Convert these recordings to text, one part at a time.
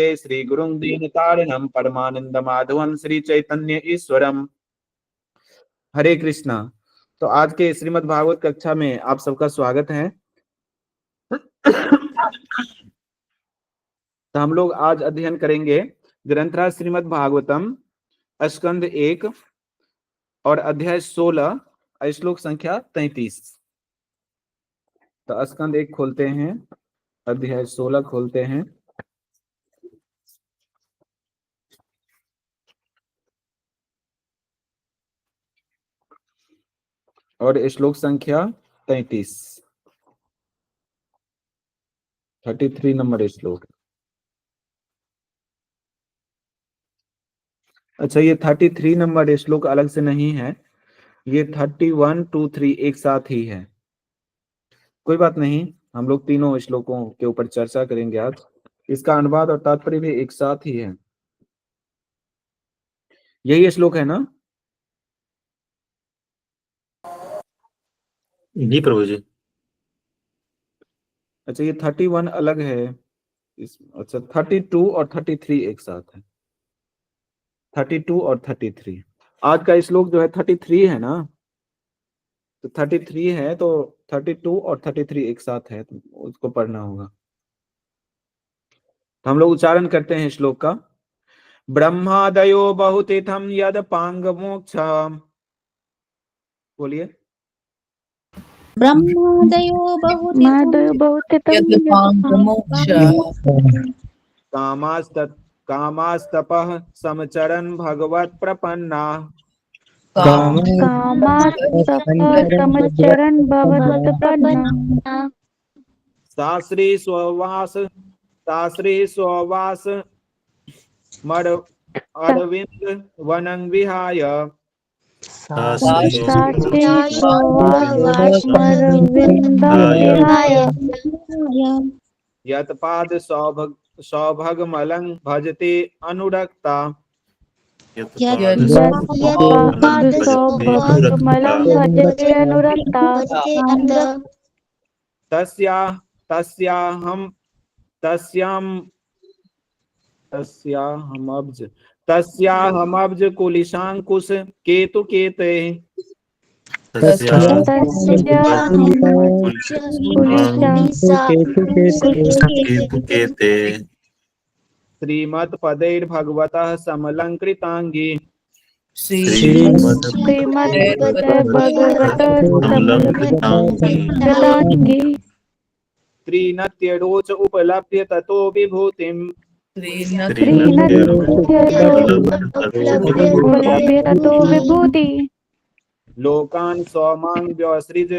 श्री गुरुं दीनतारिणं परमानंद माधवं श्री चैतन्य ईश्वरम। हरे कृष्णा। तो आज के श्रीमद् भागवत कक्षा में आप सबका स्वागत है। तो हम लोग आज अध्ययन करेंगे ग्रंथराज श्रीमद् भागवतम स्कंद 1 और अध्याय 16 श्लोक संख्या 33। तो स्कंद 1 खोलते हैं, अध्याय 16 खोलते हैं और श्लोक संख्या 33, 33 नंबर श्लोक। अच्छा, ये 33 नंबर श्लोक अलग से नहीं है, ये 31, 2, 3 एक साथ ही है। कोई बात नहीं, हम लोग तीनों श्लोकों के ऊपर चर्चा करेंगे आज। इसका अनुवाद और तात्पर्य भी एक साथ ही है। यही श्लोक है ना? जी प्रभु जी। अच्छा, ये 31 अलग है अच्छा 32 और 33 एक साथ है। 32 और 33 आज का श्लोक जो है 33 है ना, तो 33 है तो 32 और 33 एक साथ है, तो उसको पढ़ना होगा। तो हम लोग उच्चारण करते हैं श्लोक का। ब्रह्मादयो बहुतीर्थम यद पांग मोक्ष। बोलिए। ब्रह्मादयो कामास्तपः समचरन् भगवत् प्रपन्ना। शास्त्री स्ववास अरविंद वनं विहाय। यत्पाद सौभगमलं भजते अनुरक्ता। तस्याहमब्ज कुलिशांकुश केतुकेते। श्रीमत्पदैर्भगवतः समलंकृतांगी। त्रिनत्यरोच उपलभ्य ततो विभूतिम्। लोकान् स्वमां व्यसृज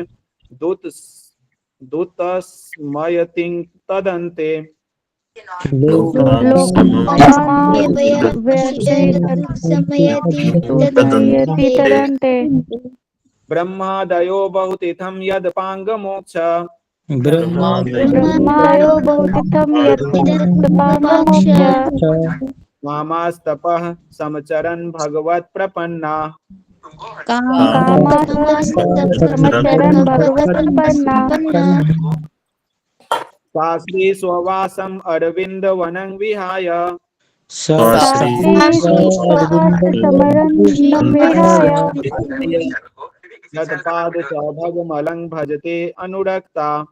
दूतस्मयतिं तदन्ते। ब्रह्मादयो बहुतीर्थं यद पांग मोक्ष। कामास्तपः समचरन् भगवत् प्रपन्ना। शास्त्री स्ववासम् अरविंद वनं विहाय। यत्पाद सौभगमलं भजते अनुरक्ता।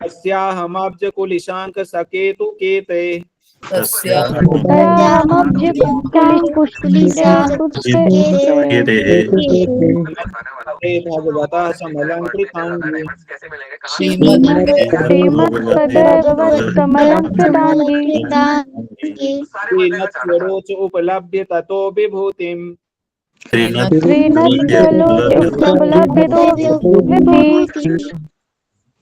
तस्याहमब्ज कुलिशांक सकेतुकेते। भगवतः समलंकृतांगी। त्रिनत्यरोच उपलभ्य ततो विभूतिम्।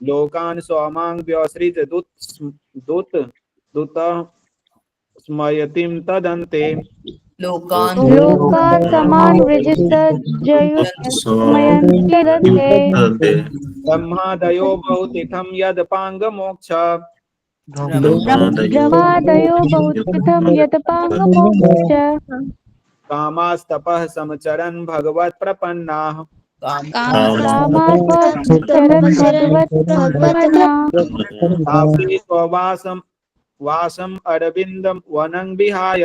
लोकान् स्वमां व्यसृज दूतस्मयतिं तदन्ते। ब्रह्मादयो बहुतीर्थं यद पांग मोक्ष। कामास्तपः समचरन् भगवत् प्रपन्ना। कामाचरण भगवत प्रपन्ना सापि स्ववासम वासम अरविंदम वनं विहाय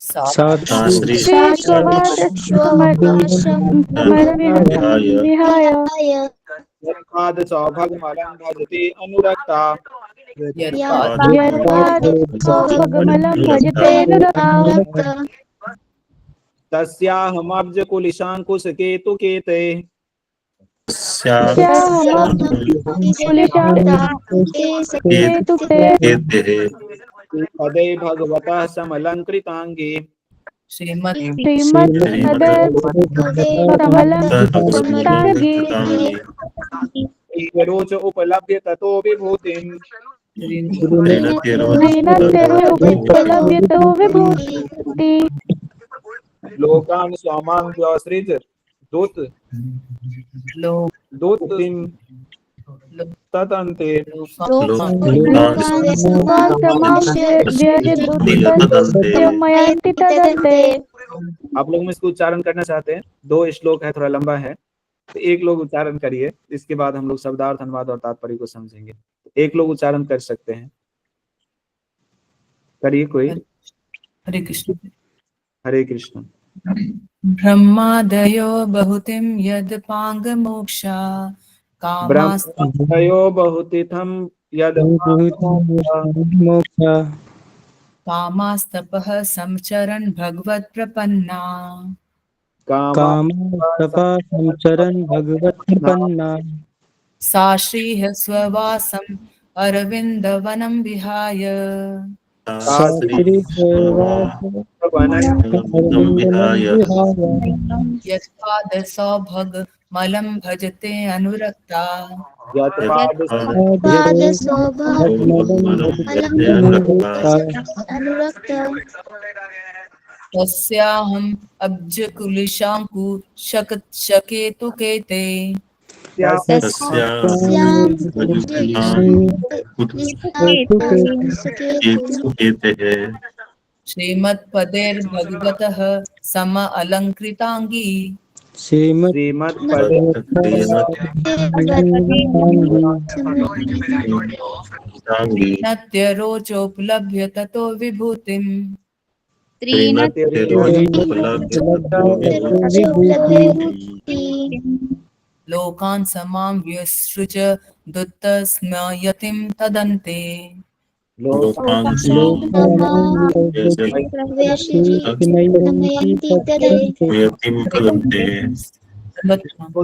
शास्त्री श्वासम विहाय यत्पाद सौभगमलं भजते अनुरक्ता सौभगमलं भजते अनुरक्ता तस्याहमब्ज कुलिशांकुशकेतुकेते पदे भगवतः समलंकृतांगे रोच उपलभ्य ततो विभूतिम लोकान स्वामां व्यासृज दूतिम तदन्ते आप लोग में इसको उच्चारण करना चाहते हैं। 2 श्लोक है, थोड़ा लंबा है, तो एक लोग उच्चारण करिए, इसके बाद हम लोग शब्दार्थ अनुवाद और तात्पर्य को समझेंगे। एक लोग उच्चारण कर सकते हैं, करिए कोई। हरे कृष्ण। हरे कृष्ण। ब्रह्मादयो बहुतिम यद पांग मोक्षा ब्रह्मयो बहुतिथम यद कामास्तपः समचरन् भगवत् प्रपन्ना कामास्तपः भगवत् प्रपन्ना सा श्रीः स्ववासम् अरविन्दवनं विहाय यत्पादसौभगमलं भजते अनुरक्ता तस्याहम् अब्जकुलिशाङ्कुशकेतुकेते श्रीमत्पदेर्भगवतः सम अलंकृतांगी त्रिनत्यरोचोपलभ्य ततो विभूतिम् लोकान् समां व्यसृज दुत्तस्मयतिं तदन्ते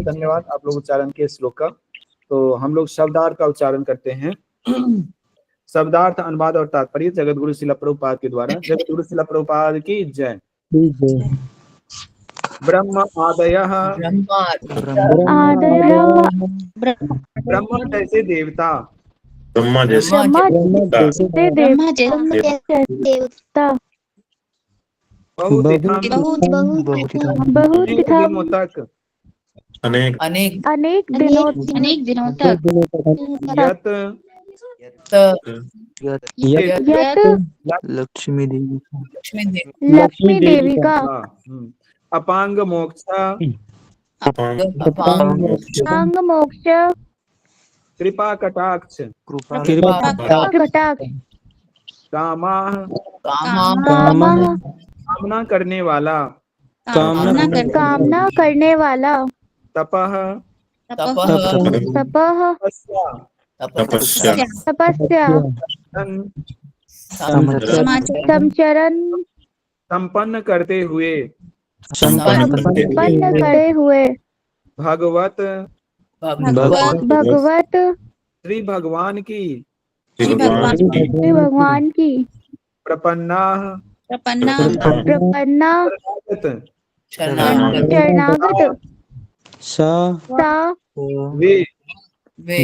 धन्यवाद आप लोग उच्चारण के श्लोक का। तो हम लोग शब्दार्थ का उच्चारण करते हैं। शब्दार्थ अनुवाद और तात्पर्य जगत गुरु शिला प्रभुपाद के द्वारा। जगत गुरु शिला प्रभुपाद की जय। ब्रह्म आदयः ब्रह्म जैसे देवता अनेक दिनों तक लक्ष्मी देवी का अपांग मोक्ष कृपा कटाक्ष कामना करने वाला तपः तपस्या समचरण संपन्न करते हुए भगवत श्री भगवान की प्रपन्ना शरणागत वे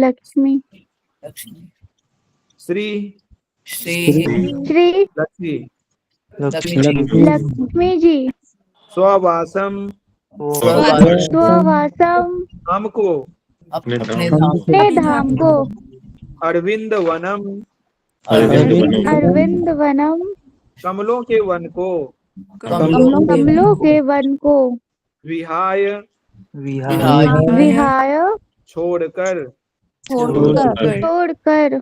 लक्ष्मी श्री लक्ष्मी जी स्ववासम हमको अपने धाम को अरविंद वनम कमलों के वन को विहाय विहाय छोड़कर छोड़कर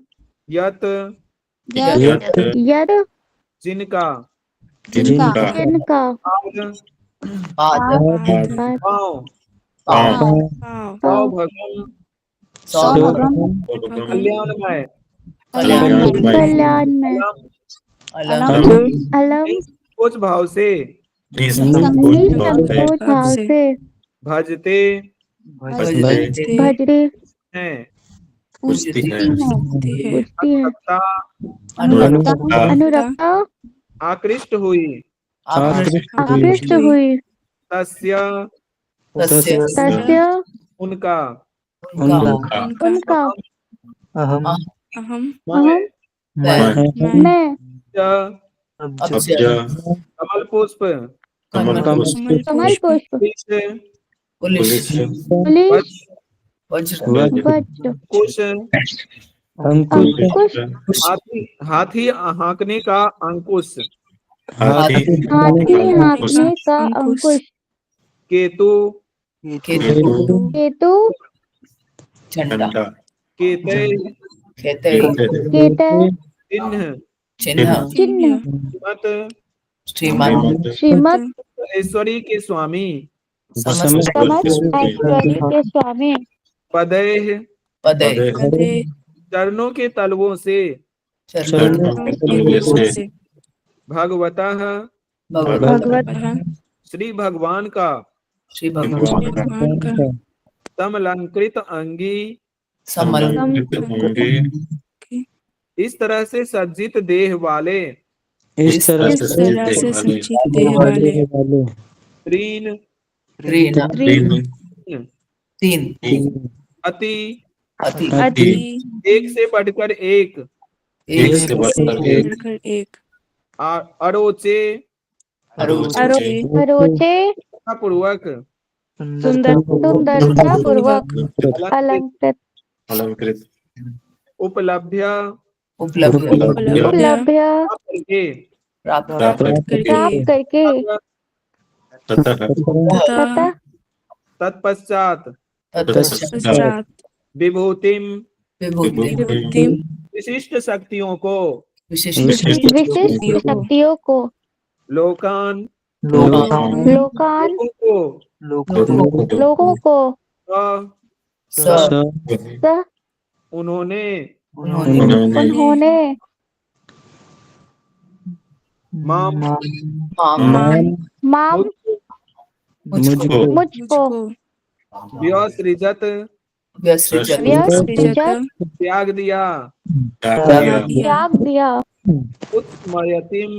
यत यद जिनका जिनका पाद पाँव पाँव सौभगम सौभगम कल्याणमय कल्याण में अलम अलम कुछ भाव से निसंकोच भाव से भजते भजते हैं पूजते पूजती है अनुरक्ता अनुरक्ता आकृष्ट हुई आकृष्ट हुई तस्य तस्य तस्य उनका उनका अहम हम मैं मैं कमल पुष्प कमल पुष्प पुलिस पुलिस वज्र वज्र कुश अंकुश हाथी हाँकने का अंकुश हाथी हाँकने का अंकुश केतु केतु झंडा केते खेते केतय चिन्ह चिन्ह चिन्ह मत श्रीमंत श्रीमत ऐश्वरी के स्वामी समस्त समस्त ऐश्वर्य के स्वामी पदैह पदे चरणों के तलवों से चरण भगवतः भगवत श्री भगवान का श्री भगवान समलंकृत अंगी समल इस तरह से सज्जित देह वाले इस तरह से सच्चित देह वाले त्रीन तीन अति अति अति एक से बढ़कर एक एक अरोचे अरोचे पूर्वक सुंदरता पूर्वक अलंकृत उपलब्ध उपलब्ध करके प्राप्त प्राप्त करके तथा तत्पश्चात तत्पश्चात विभूतिम विभूति विशिष्ट शक्तियों को विशिष्ट विशिष्ट शक्तियों को लोकान लोकान लोगों को स उन्होंने उन्होंने माम माम मुझको व्यसृजत व्यसृजत त्याग दिया त्याग दिया उत्मयतिम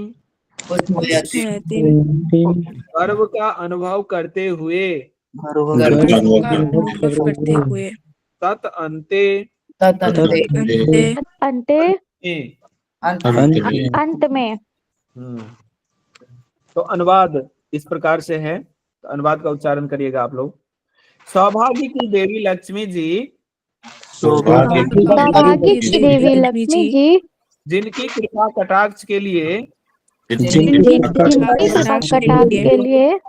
गर्व का अनुभव करते हुए करते हुए तत् अंते अंते में। अंत में तो अनुवाद इस प्रकार से है, तो अनुवाद का उच्चारण करिएगा आप लोग। सौभाग्य की देवी लक्ष्मी जी सौभाग्य की देवी लक्ष्मी जी जिनकी कृपा कटाक्ष के लिए कटाक्ष के लिए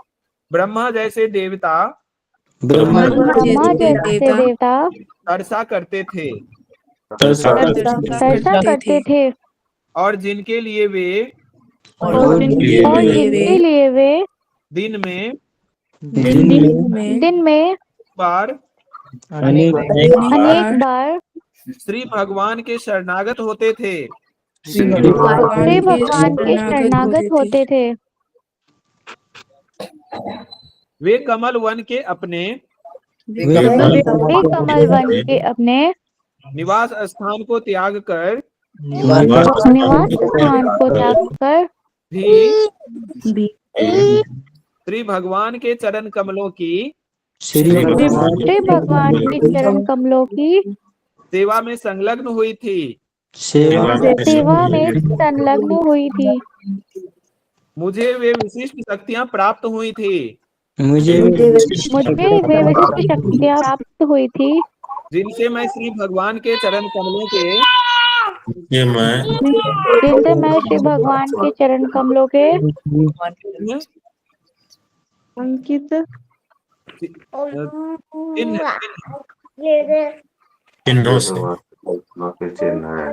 ब्रह्मा जैसे देवता ब्रह्मा जैसे देवता तरसा करते थे चर्चा करते थे और जिनके लिए वे और जिनके लिए वे दिन में बार अनेक बार श्री भगवान के शरणागत होते थे श्री भगवान के शरणागत होते थे। वे कमल वन के अपने निवास स्थान को त्याग कर भी श्री भगवान के चरण कमलों की सेवा में संलग्न हुई थी मुझे वे विशिष्ट शक्तियाँ प्राप्त हुई थी जिनसे मैं श्री भगवान के चरण कमलों के अंकित चिन्ह है, चिन्हों से के चिन्ह है।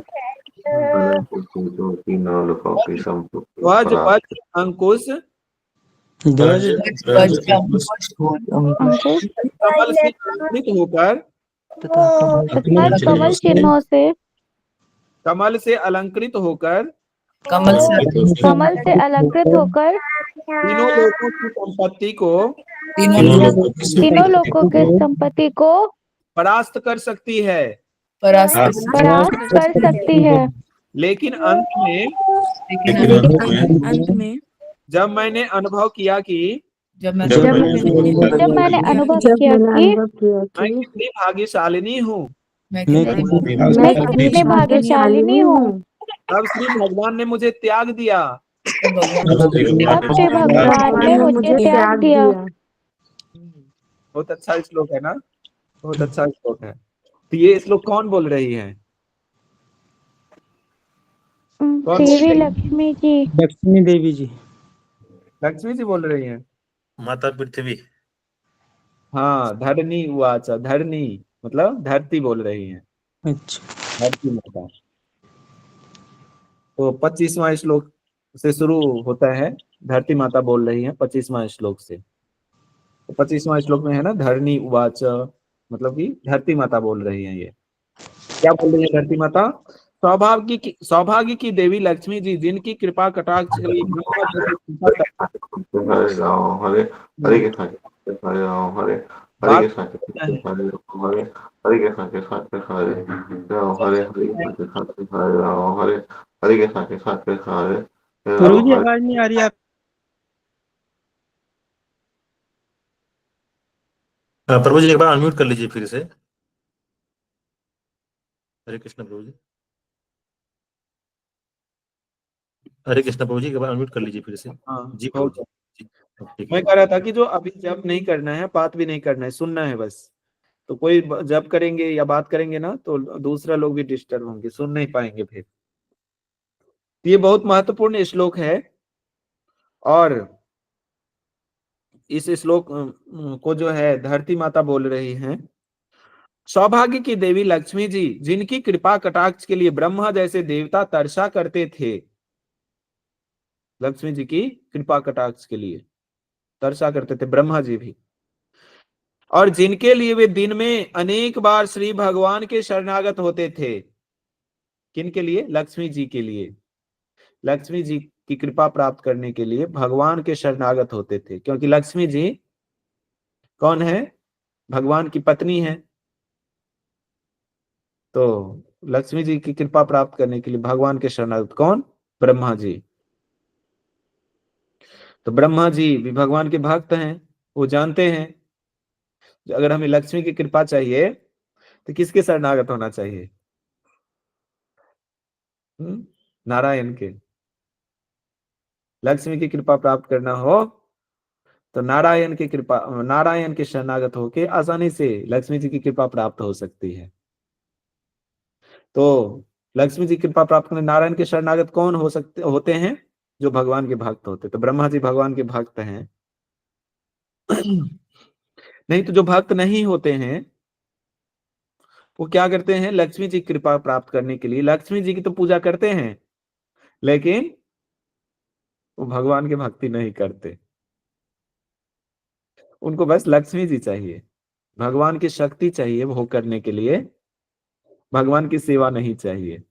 तीनों लोगों की संपत्ति ध्वज वज्र अंकुश ध्वज ध्वज अंकुश अंकुश कमल से अलंकृत होकर तथा तथा कमल चिन्हों से कमल से अलंकृत होकर कमल से अलंकृत होकर तीनों लोगों की संपत्ति को तीनों लोगों की तीनों लोगों के संपत्ति को परास्त कर सकती है, परास्त परास्त कर सकती है। लेकिन अंत में लेकिन अंत में जब मैंने अनुभव किया कि जब मैं जब मैंने अनुभव किया कि मैं कितनी भाग्यशालिनी हूँ, मैं मैं मैं कितनी भाग्यशालिनी हूँ, तब श्री भगवान ने मुझे त्याग दिया। तब श्री भगवान ने मुझे त्याग दिया। बहुत अच्छा श्लोक है ना, बहुत अच्छा श्लोक है। तो ये श्लोक कौन बोल रही है? देवी लक्ष्मी जी। लक्ष्मी देवी जी। लक्ष्मी जी बोल रही है। माता पृथ्वी। हाँ, धरणी उवाच, धरणी मतलब धरती बोल रही है, अच्छा धरती माता। तो 25वां श्लोक से शुरू होता है, धरती माता बोल रही है 25वां श्लोक से। तो 25वां श्लोक में है ना, धरणी उवाच, मतलब कि धरती माता बोल रही है। ये क्या बोल रही है धरती माता? सौभाग्य की देवी लक्ष्मी जी, जिनकी कृपा कटाक्ष के लिए ब्रह्मा जी की कृपा हरे राम हरे हरे के साथ हरे राम हरे हरे के साथ हरे राम हरे हरे के साथ हरे राम हरे हरे के साथ हरे राम हरे हरे के साथ हरे प्रभु जी आवाज नहीं आ रही आप। प्रभु जी एक बार अनम्यूट कर लीजिए फिर से। हरे कृष्ण प्रभु जी, हरे कृष्ण प्रभु जी, एक बार अनम्यूट कर लीजिए फिर से। हाँ, जी प्रभु जी, जी, अब ठीक है। मैं कह रहा था कि जो अभी जब नहीं करना है, बात भी नहीं करना है, सुनना है बस। तो कोई जब करेंगे या बात करेंगे ना, तो दूसरा लोग भी डिस्टर्ब होंगे, सुन नहीं पाएंगे फिर। ये बहुत महत्वपूर्ण श्लोक है, और इस श्लोक को जो है धरती माता बोल रही हैं। सौभाग्य की देवी लक्ष्मी जी, जिनकी कृपा कटाक्ष के लिए ब्रह्मा जैसे देवता तरसा करते थे, लक्ष्मी जी की कृपा कटाक्ष के लिए तरसा करते थे ब्रह्मा जी भी, और जिनके लिए वे दिन में अनेक बार श्री भगवान के शरणागत होते थे। किनके लिए? लक्ष्मी जी के लिए। लक्ष्मी जी की कृपा प्राप्त करने के लिए भगवान के शरणागत होते थे, क्योंकि लक्ष्मी जी कौन है? भगवान की पत्नी है। तो लक्ष्मी जी की कृपा प्राप्त करने के लिए भगवान के शरणागत कौन? ब्रह्मा जी। तो ब्रह्मा जी भी भगवान के भक्त हैं, वो जानते हैं अगर हमें लक्ष्मी की कृपा चाहिए तो किसके शरणागत होना चाहिए? नारायण के। लक्ष्मी की कृपा प्राप्त करना हो तो नारायण की कृपा, नारायण के शरणागत होके आसानी से लक्ष्मी जी की कृपा प्राप्त हो सकती है। तो लक्ष्मी जी की कृपा प्राप्त करने नारायण के शरणागत कौन होते हैं? जो भगवान के भक्त होते। तो ब्रह्मा जी भगवान के भक्त हैं। नहीं तो जो भक्त नहीं होते हैं वो क्या करते हैं? लक्ष्मी जी की कृपा प्राप्त करने के लिए लक्ष्मी जी की तो पूजा करते हैं, लेकिन वो भगवान की भक्ति नहीं करते। उनको बस लक्ष्मी जी चाहिए, भगवान की शक्ति चाहिए भोग करने के लिए, भगवान की सेवा नहीं चाहिए।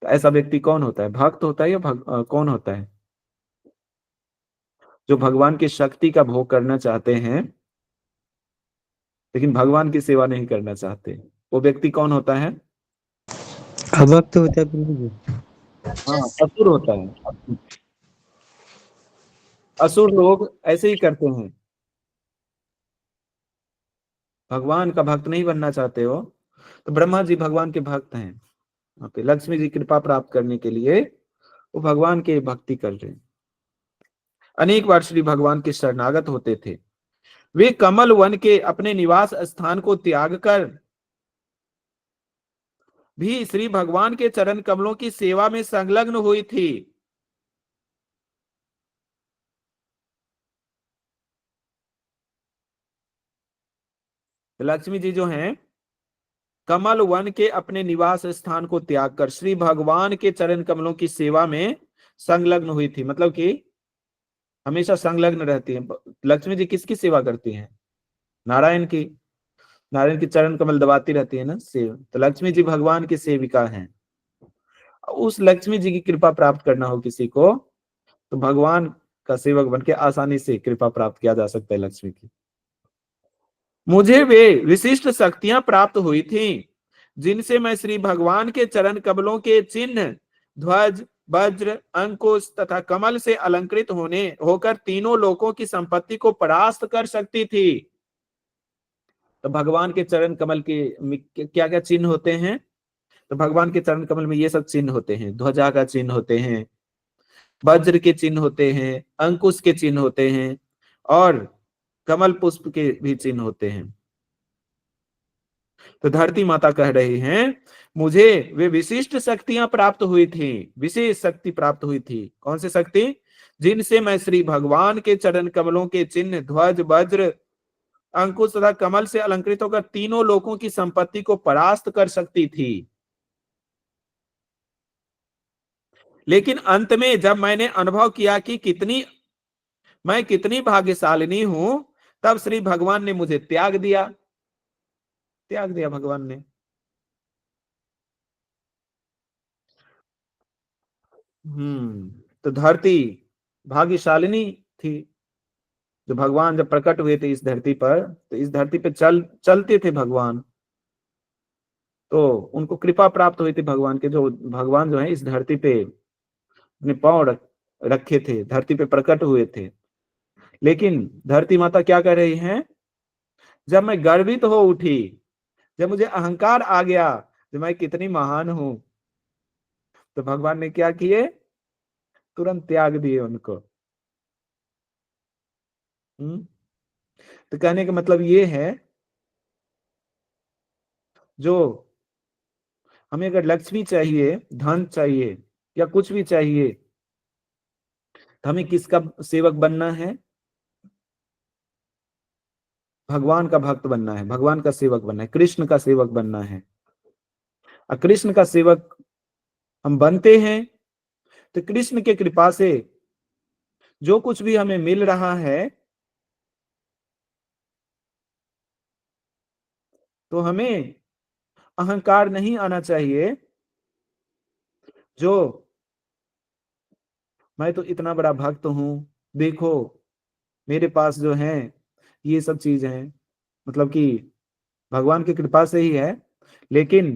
तो ऐसा व्यक्ति कौन होता है? भक्त होता है या कौन होता है? जो भगवान की शक्ति का भोग करना चाहते हैं लेकिन भगवान की सेवा नहीं करना चाहते, वो व्यक्ति कौन होता है? अभक्त होता है प्रभु जी। हाँ, असुर होता है। असुर लोग ऐसे ही करते हैं। भगवान का भक्त नहीं बनना चाहते हो तो ब्रह्मा जी भगवान के भक्त हैं। वहां पे लक्ष्मी जी कृपा प्राप्त करने के लिए वो भगवान के भक्ति कर रहे हैं। अनेक बार श्री भगवान के शरणागत होते थे। वे कमल वन के अपने निवास स्थान को त्याग कर भी श्री भगवान के चरण कमलों की सेवा में संलग्न हुई थी। तो लक्ष्मी जी जो हैं कमल वन के अपने निवास स्थान को त्याग कर श्री भगवान के चरण कमलों की सेवा में संलग्न हुई थी। मतलब कि हमेशा संलग्न रहती हैं। लक्ष्मी जी किसकी सेवा करती हैं? नारायण की। नारायण की चरण कमल दबाती रहती है ना सेव। तो लक्ष्मी जी भगवान की सेविका हैं। उस लक्ष्मी जी की कृपा प्राप्त करना हो किसी को तो भगवान का सेवक बनके आसानी से कृपा प्राप्त किया जा सकता है लक्ष्मी की। मुझे वे विशिष्ट शक्तियां प्राप्त हुई थी जिनसे मैं श्री भगवान के चरण कमलों के चिन्ह ध्वज वज्र अंकुश तथा कमल से अलंकृत होकर तीनों लोकों की संपत्ति को परास्त कर सकती थी। तो भगवान के चरण कमल के क्या क्या चिन्ह होते हैं? तो भगवान के चरण कमल में ये सब चिन्ह होते हैं। ध्वजा का चिन्ह होते हैं, वज्र के चिन्ह होते हैं, अंकुश के चिन्ह होते हैं और कमल पुष्प के भी चिन्ह होते हैं। तो धरती माता कह रही हैं मुझे वे विशिष्ट शक्तियां प्राप्त हुई थी, विशेष शक्ति प्राप्त हुई थी। कौन सी शक्ति? जिनसे मैं श्री भगवान के चरण कमलों के चिन्ह ध्वज वज्र अंकुश तथा कमल से अलंकृत होकर तीनों लोकों की संपत्ति को परास्त कर सकती थी। लेकिन अंत में जब मैंने अनुभव किया कि मैं कितनी भाग्यशालिनी हूं, तब श्री भगवान ने मुझे त्याग दिया भगवान ने। तो धरती भाग्यशालिनी थी। जो भगवान जब प्रकट हुए थे इस धरती पर, तो इस धरती पे चलते थे भगवान, तो उनको कृपा प्राप्त हुई थी भगवान के। जो भगवान जो है इस धरती पे अपने पांव रखे थे, धरती पे प्रकट हुए थे। लेकिन धरती माता क्या कर रही हैं? जब मैं गर्वित हो उठी, जब मुझे अहंकार आ गया कि मैं कितनी महान हूं, तो भगवान ने क्या किए? तुरंत त्याग दिए उनको। तो कहने का मतलब ये है, जो हमें अगर लक्ष्मी चाहिए, धन चाहिए या कुछ भी चाहिए, तो हमें किसका सेवक बनना है? भगवान का भक्त बनना है, भगवान का सेवक बनना है, कृष्ण का सेवक बनना है। और कृष्ण का सेवक हम बनते हैं तो कृष्ण के कृपा से जो कुछ भी हमें मिल रहा है, तो हमें अहंकार नहीं आना चाहिए। जो मैं तो इतना बड़ा भक्त हूं, देखो मेरे पास जो है ये सब चीज है, मतलब कि भगवान की कृपा से ही है, लेकिन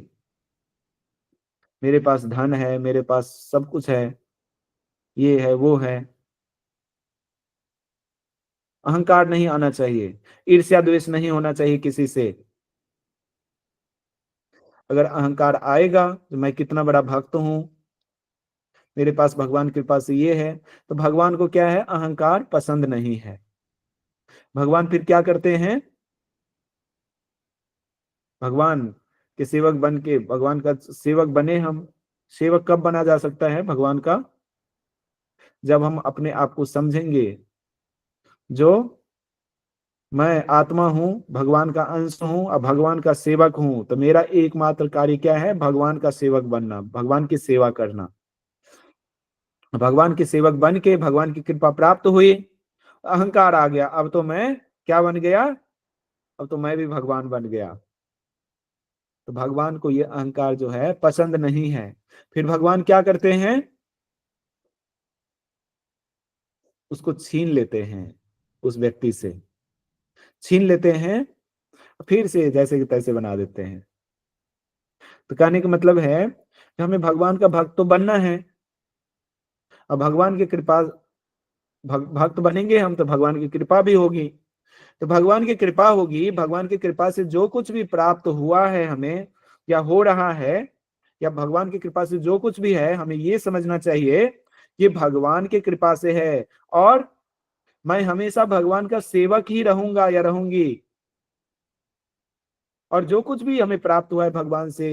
मेरे पास धन है, मेरे पास सब कुछ है, ये है वो है। अहंकार नहीं आना चाहिए, ईर्ष्या द्वेष नहीं होना चाहिए किसी से। अगर अहंकार आएगा तो मैं कितना बड़ा भक्त हूं, मेरे पास भगवान की कृपा से ये है, तो भगवान को क्या है? अहंकार पसंद नहीं है। भगवान फिर क्या करते हैं? भगवान के सेवक बन के, भगवान का सेवक बने हम। सेवक कब बना जा सकता है भगवान का? जब हम अपने आप को समझेंगे जो मैं आत्मा हूं, भगवान का अंश हूं और भगवान का सेवक हूं। तो मेरा एकमात्र कार्य क्या है? भगवान का सेवक बनना, भगवान की सेवा करना। भगवान के सेवक बन के भगवान की कृपा प्राप्त हुई, अहंकार आ गया, अब तो मैं क्या बन गया? अब तो मैं भी भगवान बन गया। तो भगवान को ये अहंकार जो है पसंद नहीं है। फिर भगवान क्या करते हैं? उसको छीन लेते हैं, उस व्यक्ति से छीन लेते हैं, फिर से जैसे कि तैसे बना देते हैं। तो कहने का मतलब है कि हमें भगवान का भक्त तो बनना है, और भगवान की कृपा, भक्त बनेंगे हम तो भगवान की कृपा भी होगी। तो भगवान की कृपा होगी, भगवान की कृपा से जो कुछ भी प्राप्त हुआ है हमें या हो रहा है, या भगवान की कृपा से जो कुछ भी है, हमें ये समझना चाहिए ये भगवान की कृपा से है, और मैं हमेशा भगवान का सेवक ही रहूंगा या रहूंगी। और जो कुछ भी हमें प्राप्त हुआ है भगवान से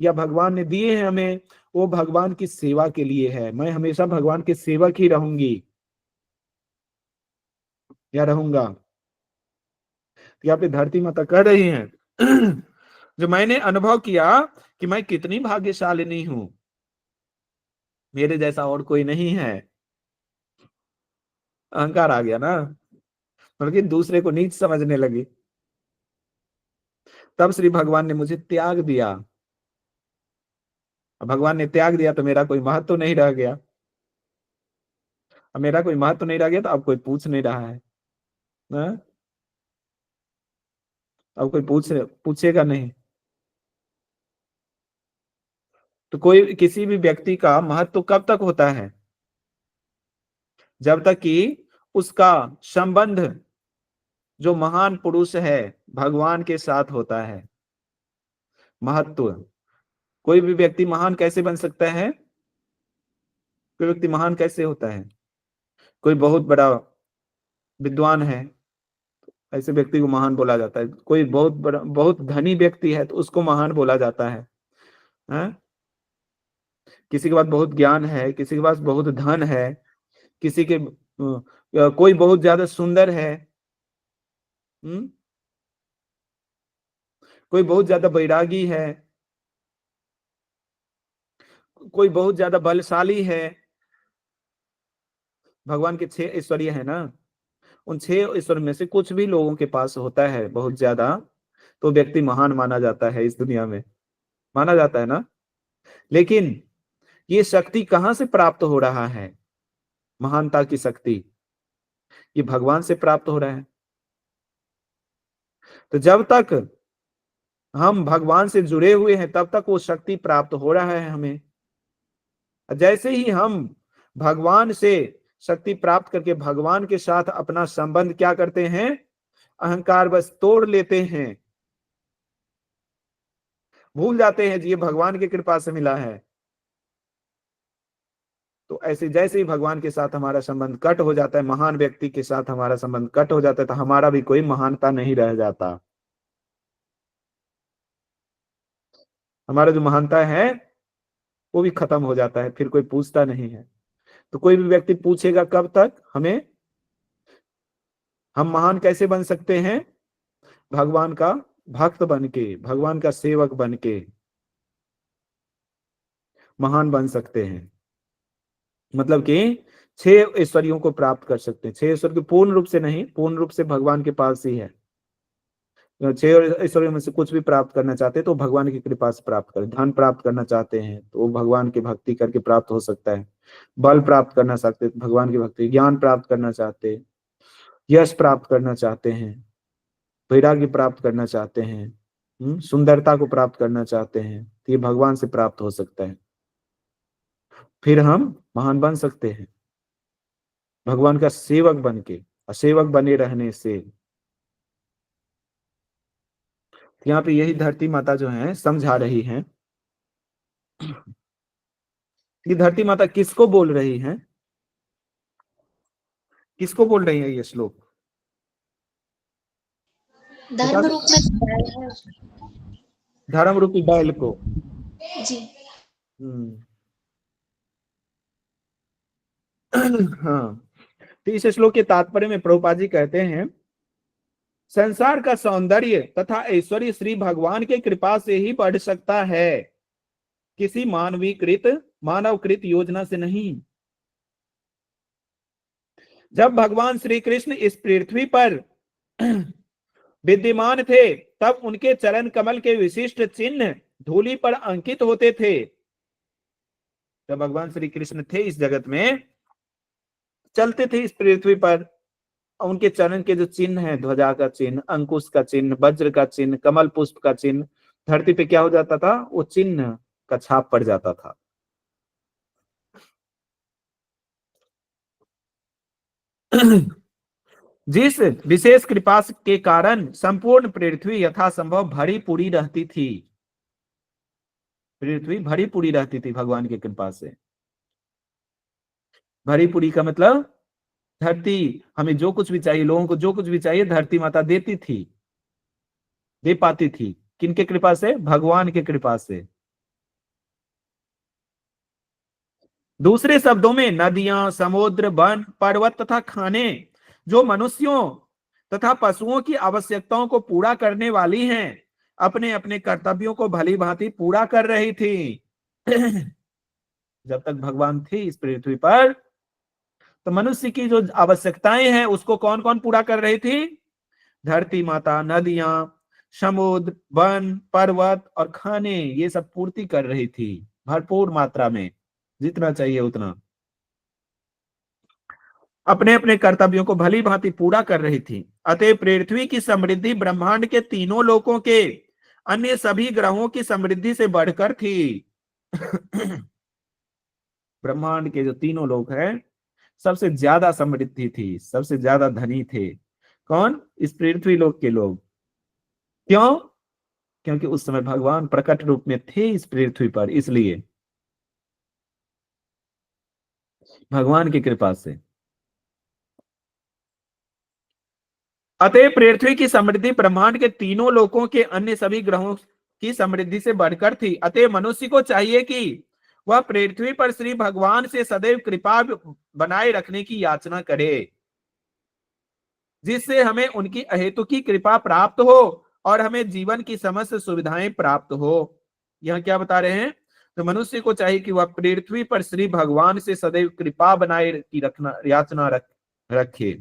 या भगवान ने दिए हैं हमें, वो भगवान की सेवा के लिए है। मैं हमेशा भगवान के सेवक ही रहूंगी या रहूंगा। यहाँ पे धरती माता कह रही हैं जो मैंने अनुभव किया कि मैं कितनी भाग्यशालिनी हूं, मेरे जैसा और कोई नहीं है। अहंकार आ गया ना, बल्कि दूसरे को नीच समझने लगी। तब श्री भगवान ने मुझे त्याग दिया। अब भगवान ने त्याग दिया तो मेरा कोई महत्व तो नहीं रह गया। अब मेरा कोई महत्व तो नहीं रह गया तो अब कोई पूछ नहीं रहा है ना? अब कोई पूछेगा नहीं। तो कोई किसी भी व्यक्ति का महत्व कब तक होता है? जब तक कि उसका संबंध जो महान पुरुष है भगवान के साथ होता है। महत्व, कोई भी व्यक्ति महान कैसे बन सकता है? कोई व्यक्ति महान कैसे होता है? कोई बहुत बड़ा विद्वान है, ऐसे व्यक्ति को महान बोला जाता है। कोई बहुत बड़ा बहुत धनी व्यक्ति है तो उसको महान बोला जाता है। किसी के पास बहुत ज्ञान है, किसी के पास बहुत धन है, किसी के कोई बहुत ज्यादा सुंदर है, कोई बहुत ज्यादा बैरागी है, कोई बहुत ज्यादा बलशाली है। भगवान के 6 ऐश्वर्य है ना, उन 6 ऐश्वर्य में से कुछ भी लोगों के पास होता है बहुत ज्यादा, तो व्यक्ति महान माना जाता है, इस दुनिया में माना जाता है ना। लेकिन ये शक्ति कहां से प्राप्त हो रहा है? महानता की शक्ति ये भगवान से प्राप्त हो रहा है। तो जब तक हम भगवान से जुड़े हुए हैं तब तक वो शक्ति प्राप्त हो रहा है हमें। जैसे ही हम भगवान से शक्ति प्राप्त करके भगवान के साथ अपना संबंध क्या करते हैं? अहंकार बस तोड़ लेते हैं, भूल जाते हैं ये भगवान की कृपा से मिला है। तो ऐसे जैसे ही भगवान के साथ हमारा संबंध कट हो जाता है, महान व्यक्ति के साथ हमारा संबंध कट हो जाता है, तो हमारा भी कोई महानता नहीं रह जाता। हमारा जो महानता है वो भी खत्म हो जाता है, फिर कोई पूछता नहीं है। तो कोई भी व्यक्ति पूछेगा कब तक हमें? हम महान कैसे बन सकते हैं? भगवान का भक्त बन के, भगवान का सेवक बन के महान बन सकते हैं। मतलब कि 6 ऐश्वर्यों को प्राप्त कर सकते हैं। 6 ऐश्वर्य पूर्ण रूप से नहीं, पूर्ण रूप से भगवान के पास ही है। 6 ऐश्वर्यों में से कुछ भी प्राप्त करना चाहते हैं तो भगवान की कृपा से प्राप्त करें। धन प्राप्त करना चाहते हैं तो वो भगवान की भक्ति करके प्राप्त हो सकता है। बल प्राप्त करना चाहते हैं भगवान की भक्ति, ज्ञान प्राप्त करना चाहते, यश प्राप्त करना चाहते हैं, वैराग्य प्राप्त करना चाहते हैं, सुंदरता को प्राप्त करना चाहते हैं, तो ये भगवान से प्राप्त हो सकता है। फिर हम महान बन सकते हैं भगवान का सेवक बन के। सेवक बने रहने से यहाँ पे यही धरती माता जो है समझा रही हैं। ये धरती माता किसको बोल रही है? किसको बोल रही है ये श्लोक? धर्म रूप में बैल है उसमें। धर्म रूपी बैल को जी। हाँ, तो इस श्लोक के तात्पर्य में प्रभुपाद जी कहते हैं संसार का सौंदर्य तथा ऐश्वर्य श्री भगवान की कृपा से ही बढ़ सकता है, किसी मानवकृत योजना से नहीं। जब भगवान श्री कृष्ण इस पृथ्वी पर विद्यमान थे तब उनके चरण कमल के विशिष्ट चिन्ह धूलि पर अंकित होते थे। जब भगवान श्री कृष्ण थे इस जगत में, चलते थे इस पृथ्वी पर, उनके चरण के जो चिन्ह है, ध्वजा का चिन्ह, अंकुश का चिन्ह, वज्र का चिन्ह, कमल पुष्प का चिन्ह, धरती पे क्या हो जाता था? वो चिन्ह का छाप पड़ जाता था। जिस विशेष कृपा के कारण संपूर्ण पृथ्वी यथासंभव भरी पूरी रहती थी। पृथ्वी भरी पूरी रहती थी भगवान की कृपा से। भरी पूरी का मतलब धरती, हमें जो कुछ भी चाहिए, लोगों को जो कुछ भी चाहिए धरती माता देती थी, दे पाती थी। किनके कृपा से? भगवान की कृपा से। दूसरे शब्दों में नदियां, समुद्र, वन, पर्वत तथा खाने जो मनुष्यों तथा पशुओं की आवश्यकताओं को पूरा करने वाली हैं, अपने अपने कर्तव्यों को भली भांति पूरा कर रही थी। जब तक भगवान थे इस पृथ्वी पर, तो मनुष्य की जो आवश्यकताएं हैं उसको कौन कौन पूरा कर रही थी? धरती माता, नदियां, समुद्र, वन, पर्वत और खाने, ये सब पूर्ति कर रही थी भरपूर मात्रा में, जितना चाहिए उतना। अपने अपने कर्तव्यों को भली भांति पूरा कर रही थी। अतः पृथ्वी की समृद्धि ब्रह्मांड के तीनों लोकों के अन्य सभी ग्रहों की समृद्धि से बढ़कर थी। ब्रह्मांड के जो तीनों लोक हैं, सबसे ज्यादा समृद्धि थी, सबसे ज्यादा धनी थे। कौन? इस पृथ्वी लोक के लोग। क्यों? क्योंकि उस समय भगवान प्रकट रूप में थे इस पृथ्वी पर, इसलिए भगवान की कृपा से। अतः पृथ्वी की समृद्धि ब्रह्मांड के तीनों लोकों के अन्य सभी ग्रहों की समृद्धि से बढ़कर थी। अतः मनुष्य को चाहिए कि वह पृथ्वी पर श्री भगवान से सदैव कृपा बनाए रखने की याचना करे, जिससे हमें उनकी अहेतुकी कृपा प्राप्त हो और हमें जीवन की समस्त सुविधाएं प्राप्त हो। यह क्या बता रहे हैं? तो मनुष्य को चाहिए कि वह पृथ्वी पर श्री भगवान से सदैव कृपा बनाए की रखना याचना रखे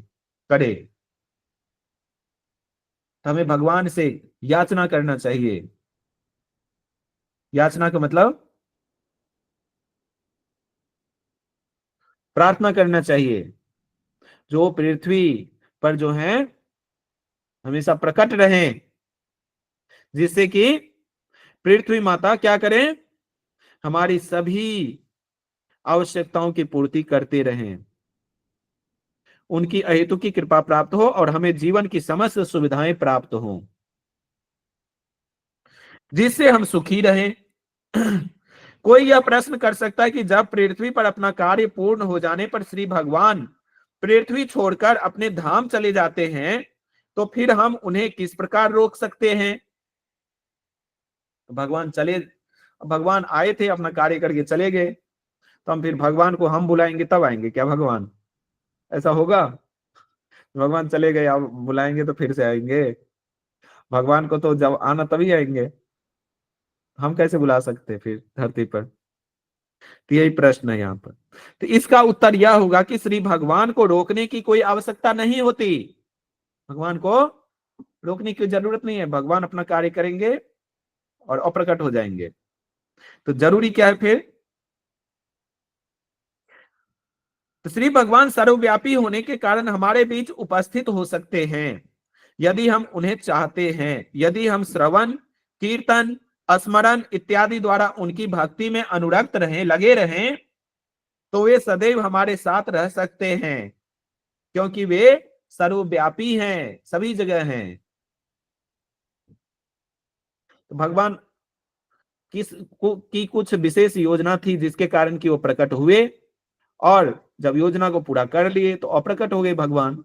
करे। हमें भगवान से याचना करना चाहिए। याचना का मतलब प्रार्थना करना चाहिए, जो पृथ्वी पर जो है हमेशा प्रकट रहे, जिससे कि पृथ्वी माता क्या करें? हमारी सभी आवश्यकताओं की पूर्ति करते रहें, उनकी अहेतु की कृपा प्राप्त हो और हमें जीवन की समस्त सुविधाएं प्राप्त हो, जिससे हम सुखी रहें। कोई यह प्रश्न कर सकता है कि जब पृथ्वी पर अपना कार्य पूर्ण हो जाने पर श्री भगवान पृथ्वी छोड़कर अपने धाम चले जाते हैं, तो फिर हम उन्हें किस प्रकार रोक सकते हैं? भगवान आए थे, अपना कार्य करके चले गए, तो हम फिर भगवान को हम बुलाएंगे तब आएंगे क्या भगवान? ऐसा होगा? भगवान चले गए, अब बुलाएंगे तो फिर से आएंगे? भगवान को तो जब आना तभी आएंगे, हम कैसे बुला सकते फिर धरती पर? तो यही प्रश्न है यहाँ पर। तो इसका उत्तर यह होगा कि श्री भगवान को रोकने की कोई आवश्यकता नहीं होती। भगवान को रोकने की जरूरत नहीं है, भगवान अपना कार्य करेंगे और अप्रकट हो जाएंगे। तो जरूरी क्या है फिर? तो श्री भगवान सर्वव्यापी होने के कारण हमारे बीच उपस्थित हो सकते हैं, यदि हम उन्हें चाहते हैं। यदि हम श्रवण, कीर्तन, स्मरण इत्यादि द्वारा उनकी भक्ति में अनुरक्त रहें, लगे रहें, तो वे सदैव हमारे साथ रह सकते हैं, क्योंकि वे सर्वव्यापी हैं, सभी जगह हैं। तो भगवान की कुछ विशेष योजना थी, जिसके कारण कि वो प्रकट हुए, और जब योजना को पूरा कर लिए तो अप्रकट हो गए भगवान।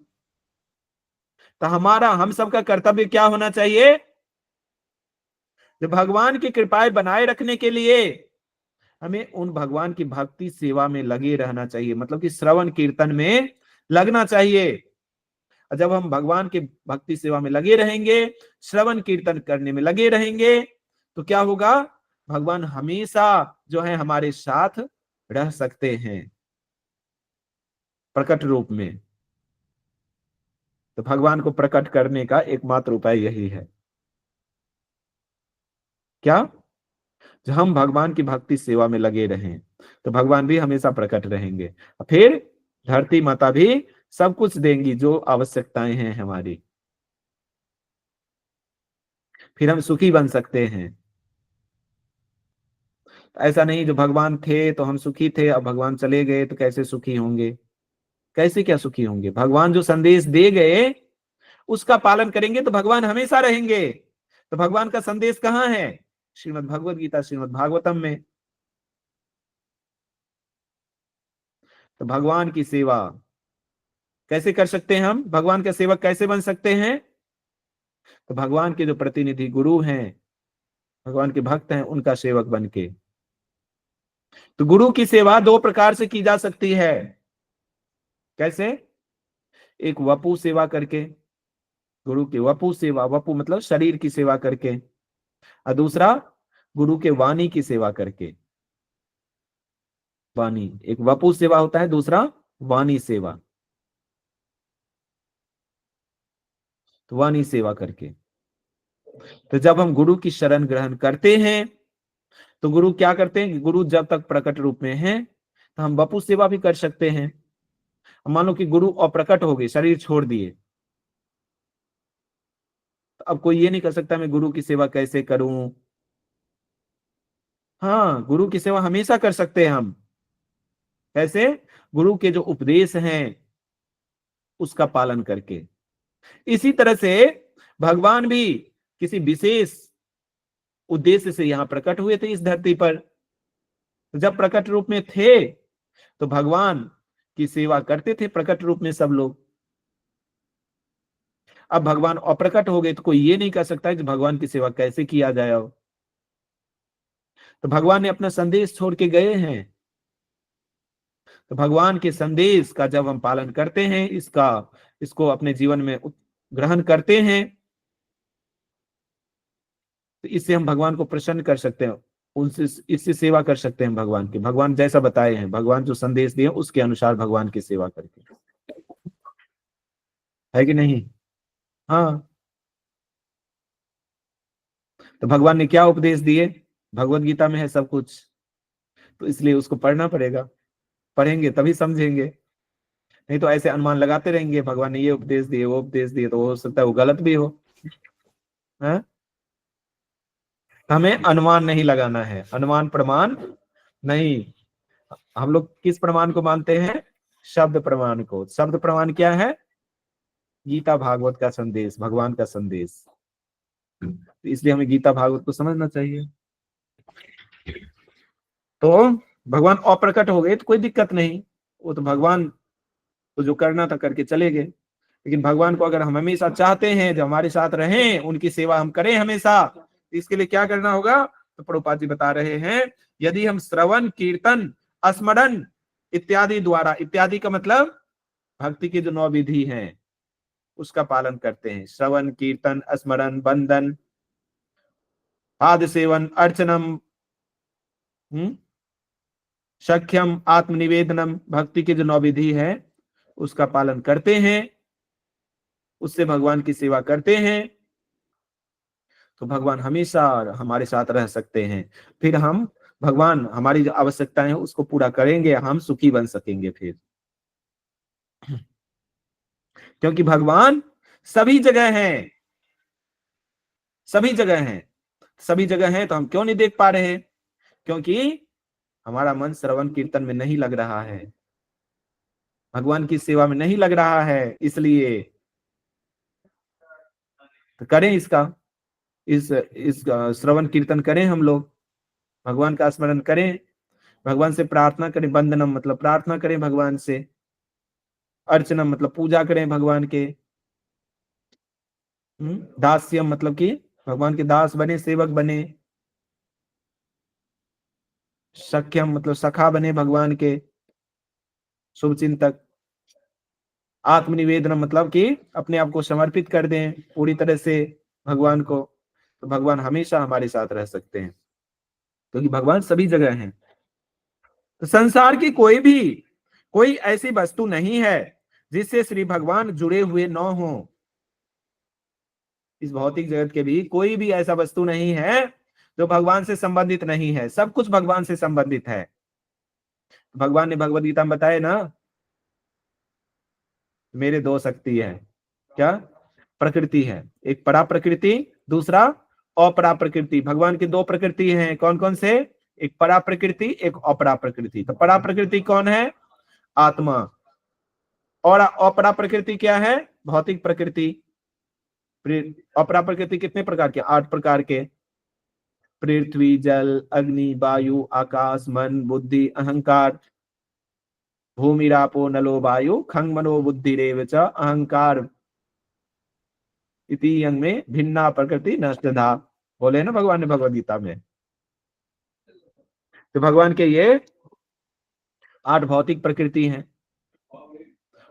तो हम सबका कर्तव्य क्या होना चाहिए? जो भगवान की कृपाएं बनाए रखने के लिए हमें उन भगवान की भक्ति सेवा में लगे रहना चाहिए, मतलब कि श्रवण कीर्तन में लगना चाहिए। जब हम भगवान की भक्ति सेवा में लगे रहेंगे, श्रवण कीर्तन करने में लगे रहेंगे, तो क्या होगा? भगवान हमेशा जो है हमारे साथ रह सकते हैं प्रकट रूप में। तो भगवान को प्रकट करने का एकमात्र उपाय यही है। क्या? जब हम भगवान की भक्ति सेवा में लगे रहें तो भगवान भी हमेशा प्रकट रहेंगे, फिर धरती माता भी सब कुछ देंगी जो आवश्यकताएं हैं हमारी, फिर हम सुखी बन सकते हैं। ऐसा नहीं जो भगवान थे तो हम सुखी थे, अब भगवान चले गए तो कैसे सुखी होंगे? कैसे क्या सुखी होंगे? भगवान जो संदेश दे गए उसका पालन करेंगे तो भगवान हमेशा रहेंगे। तो भगवान का संदेश कहाँ है? श्रीमद् भगवद गीता, श्रीमद् भागवतम में। तो भगवान की सेवा कैसे कर सकते हैं हम? भगवान के सेवक कैसे बन सकते हैं? तो भगवान के जो प्रतिनिधि गुरु हैं, भगवान के भक्त हैं, उनका सेवक बन के। तो गुरु की सेवा दो प्रकार से की जा सकती है। कैसे? एक वपु सेवा करके, गुरु की वपु सेवा, वपु मतलब शरीर की सेवा करके, और दूसरा गुरु के वाणी की सेवा करके। वाणी, एक वपु सेवा होता है, दूसरा वाणी सेवा, तो वाणी सेवा करके। तो जब हम गुरु की शरण ग्रहण करते हैं तो गुरु क्या करते हैं, गुरु जब तक प्रकट रूप में है तो हम वपु सेवा भी कर सकते हैं। मान लो कि गुरु अप्रकट हो गए, शरीर छोड़ दिए, तो अब कोई ये नहीं कर सकता मैं गुरु की सेवा कैसे करूं। हाँ, गुरु की सेवा हमेशा कर सकते हैं हम। कैसे? गुरु के जो उपदेश हैं उसका पालन करके। इसी तरह से भगवान भी किसी विशेष उद्देश्य से यहां प्रकट हुए थे इस धरती पर। जब प्रकट रूप में थे तो भगवान की सेवा करते थे प्रकट रूप में सब लोग। अब भगवान अप्रकट हो गए तो कोई ये नहीं कर सकता कि भगवान की सेवा कैसे किया जाए। तो भगवान ने अपना संदेश छोड़ के गए हैं, तो भगवान के संदेश का जब हम पालन करते हैं, इसको अपने जीवन में ग्रहण करते हैं, तो इससे हम भगवान को प्रसन्न कर सकते हैं, उनसे इससे सेवा कर सकते हैं भगवान की। भगवान जैसा बताए हैं, भगवान जो संदेश दिए उसके अनुसार भगवान की सेवा करके, है कि नहीं? हाँ, तो भगवान ने क्या उपदेश दिए? भगवत गीता में है सब कुछ, तो इसलिए उसको पढ़ना पड़ेगा। पढ़ेंगे तभी समझेंगे, नहीं तो ऐसे अनुमान लगाते रहेंगे भगवान ने ये उपदेश दिए वो उपदेश दिए, तो हो सकता है वो गलत भी हो। है? हमें अनुमान नहीं लगाना है, अनुमान प्रमाण नहीं। हम लोग किस प्रमाण को मानते हैं? शब्द प्रमाण को। शब्द प्रमाण क्या है? गीता भागवत का संदेश, भगवान का संदेश। तो इसलिए हमें गीता भागवत को समझना चाहिए। तो भगवान अप्रकट हो गए तो कोई दिक्कत नहीं, वो तो भगवान तो जो करना था करके चले गए। लेकिन भगवान को अगर हम हमेशा चाहते हैं जो हमारे साथ रहें, उनकी सेवा हम करें हमेशा, तो इसके लिए क्या करना होगा? तो प्रभुपाद जी बता रहे हैं, यदि हम श्रवण कीर्तन स्मरण इत्यादि द्वारा, इत्यादि का मतलब भक्ति की जो 9 विधि हैं उसका पालन करते हैं, श्रवण कीर्तन स्मरण बंदन पाद सेवन अर्चनम सख्यम आत्मनिवेदनम, भक्ति की जो 9 विधि है उसका पालन करते हैं, उससे भगवान की सेवा करते हैं, तो भगवान हमेशा हमारे साथ रह सकते हैं। फिर हम भगवान हमारी जो आवश्यकताएं हैं उसको पूरा करेंगे, हम सुखी बन सकेंगे फिर। क्योंकि भगवान सभी जगह हैं, सभी जगह हैं, सभी जगह हैं, तो हम क्यों नहीं देख पा रहे? क्योंकि हमारा मन श्रवण कीर्तन में नहीं लग रहा है, भगवान की सेवा में नहीं लग रहा है। इसलिए तो करें इसका, इस श्रवण कीर्तन करें, हम लोग भगवान का स्मरण करें, भगवान से प्रार्थना करें, वंदनम मतलब प्रार्थना करें भगवान से, अर्चनम मतलब पूजा करें भगवान के, दास्यम मतलब कि भगवान के दास बने, सेवक बने, सख्यम मतलब सखा बने भगवान के, शुभचिंतक, आत्मनिवेदन मतलब कि अपने आप को समर्पित कर दें पूरी तरह से भगवान को, तो भगवान हमेशा हमारे साथ रह सकते हैं, क्योंकि भगवान सभी जगह हैं। तो संसार की कोई ऐसी वस्तु नहीं है जिससे श्री भगवान जुड़े हुए न हो। इस भौतिक जगत के भी कोई भी ऐसा वस्तु नहीं है जो भगवान से संबंधित नहीं है, सब कुछ भगवान से संबंधित है। भगवान ने भगवद गीता में बताया ना, मेरे 2 शक्ति है, क्या? प्रकृति है, एक परा प्रकृति, दूसरा अपरा प्रकृति। भगवान की 2 प्रकृति हैं, कौन कौन से? एक परा प्रकृति, एक अपरा प्रकृति। तो परा प्रकृति कौन है? आत्मा। और अपरा प्रकृति क्या है? भौतिक प्रकृति। अपरा प्रकृति कितने प्रकार के? 8 प्रकार के, पृथ्वी जल अग्नि वायु आकाश मन बुद्धि अहंकार, भूमिरापो नलो वायु खंग मनो बुद्धि रेव च अहंकार इति यंग में भिन्ना प्रकृति नष्टधा, बोले ना भगवान ने भगवद गीता में। तो भगवान के ये 8 भौतिक प्रकृति हैं,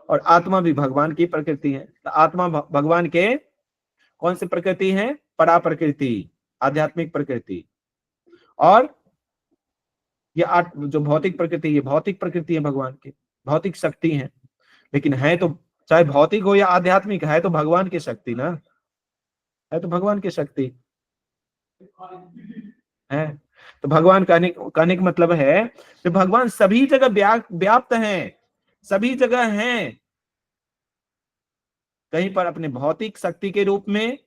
और आत्मा भी भगवान की प्रकृति है। तो आत्मा भगवान के कौन सी प्रकृति है? परा प्रकृति, आध्यात्मिक प्रकृति। और ये जो भौतिक प्रकृति, ये भौतिक प्रकृति है भगवान की, भौतिक शक्ति है, लेकिन है तो चाहे भौतिक हो या आध्यात्मिक, है तो भगवान की शक्ति ना, है तो भगवान की शक्ति है। तो भगवान कहने का मतलब है कि भगवान सभी जगह व्याप्त हैं, सभी जगह हैं, कहीं पर अपने भौतिक शक्ति के रूप में,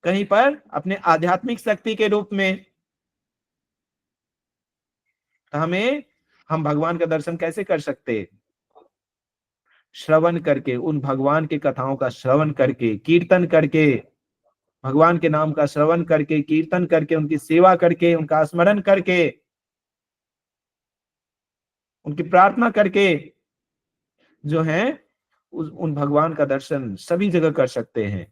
कहीं पर अपने आध्यात्मिक शक्ति के रूप में। तो हम भगवान का दर्शन कैसे कर सकते? श्रवण करके, उन भगवान की कथाओं का श्रवण करके, कीर्तन करके, भगवान के नाम का श्रवण करके, कीर्तन करके, उनकी सेवा करके, उनका स्मरण करके, उनकी प्रार्थना करके जो है उन भगवान का दर्शन सभी जगह कर सकते हैं,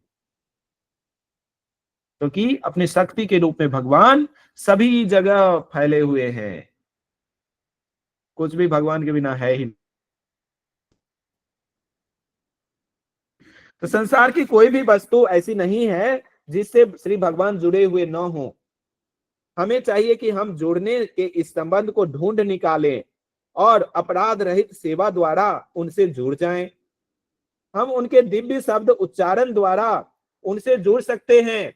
क्योंकि अपने शक्ति के रूप में भगवान सभी जगह फैले हुए हैं, कुछ भी भगवान के बिना है ही। तो संसार की कोई भी वस्तु ऐसी नहीं है जिससे श्री भगवान जुड़े हुए न हो। हमें चाहिए कि हम जुड़ने के इस संबंध को ढूंढ निकालें और अपराध रहित सेवा द्वारा उनसे जुड़ जाएं। हम उनके दिव्य शब्द उच्चारण द्वारा उनसे जुड़ सकते हैं।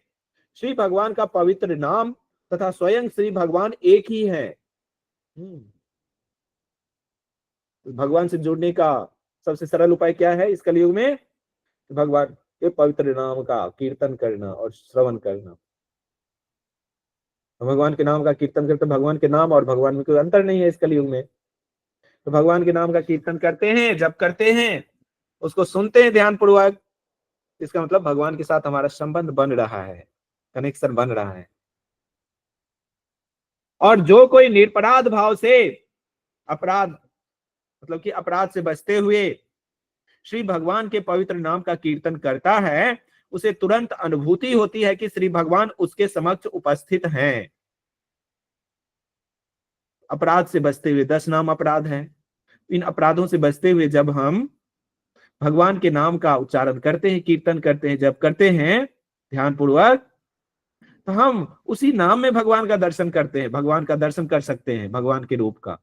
श्री भगवान का पवित्र नाम तथा स्वयं श्री भगवान एक ही है। भगवान से जुड़ने का सबसे सरल उपाय क्या है इस कलयुग में? भगवान के पवित्र नाम का कीर्तन करना और श्रवण करना। भगवान के नाम का कीर्तन करते, भगवान के नाम और भगवान में कोई अंतर नहीं है इस कलयुग में। तो भगवान के नाम का कीर्तन करते हैं, जब करते हैं, उसको सुनते हैं ध्यान पूर्वक, इसका मतलब भगवान के साथ हमारा संबंध बन रहा है, कनेक्शन बन रहा है। और जो कोई निरपराध भाव से, अपराध मतलब कि अपराध से बचते हुए श्री भगवान के पवित्र नाम का कीर्तन करता है, उसे तुरंत अनुभूति होती है कि श्री भगवान उसके समक्ष उपस्थित हैं। अपराध से बचते हुए 10 नाम अपराध हैं। इन अपराधों से बचते हुए जब हम भगवान के नाम का उच्चारण करते हैं, कीर्तन करते हैं, जब करते हैं ध्यान पूर्वक, तो हम उसी नाम में भगवान का दर्शन करते हैं, भगवान का दर्शन कर सकते हैं, भगवान के रूप का।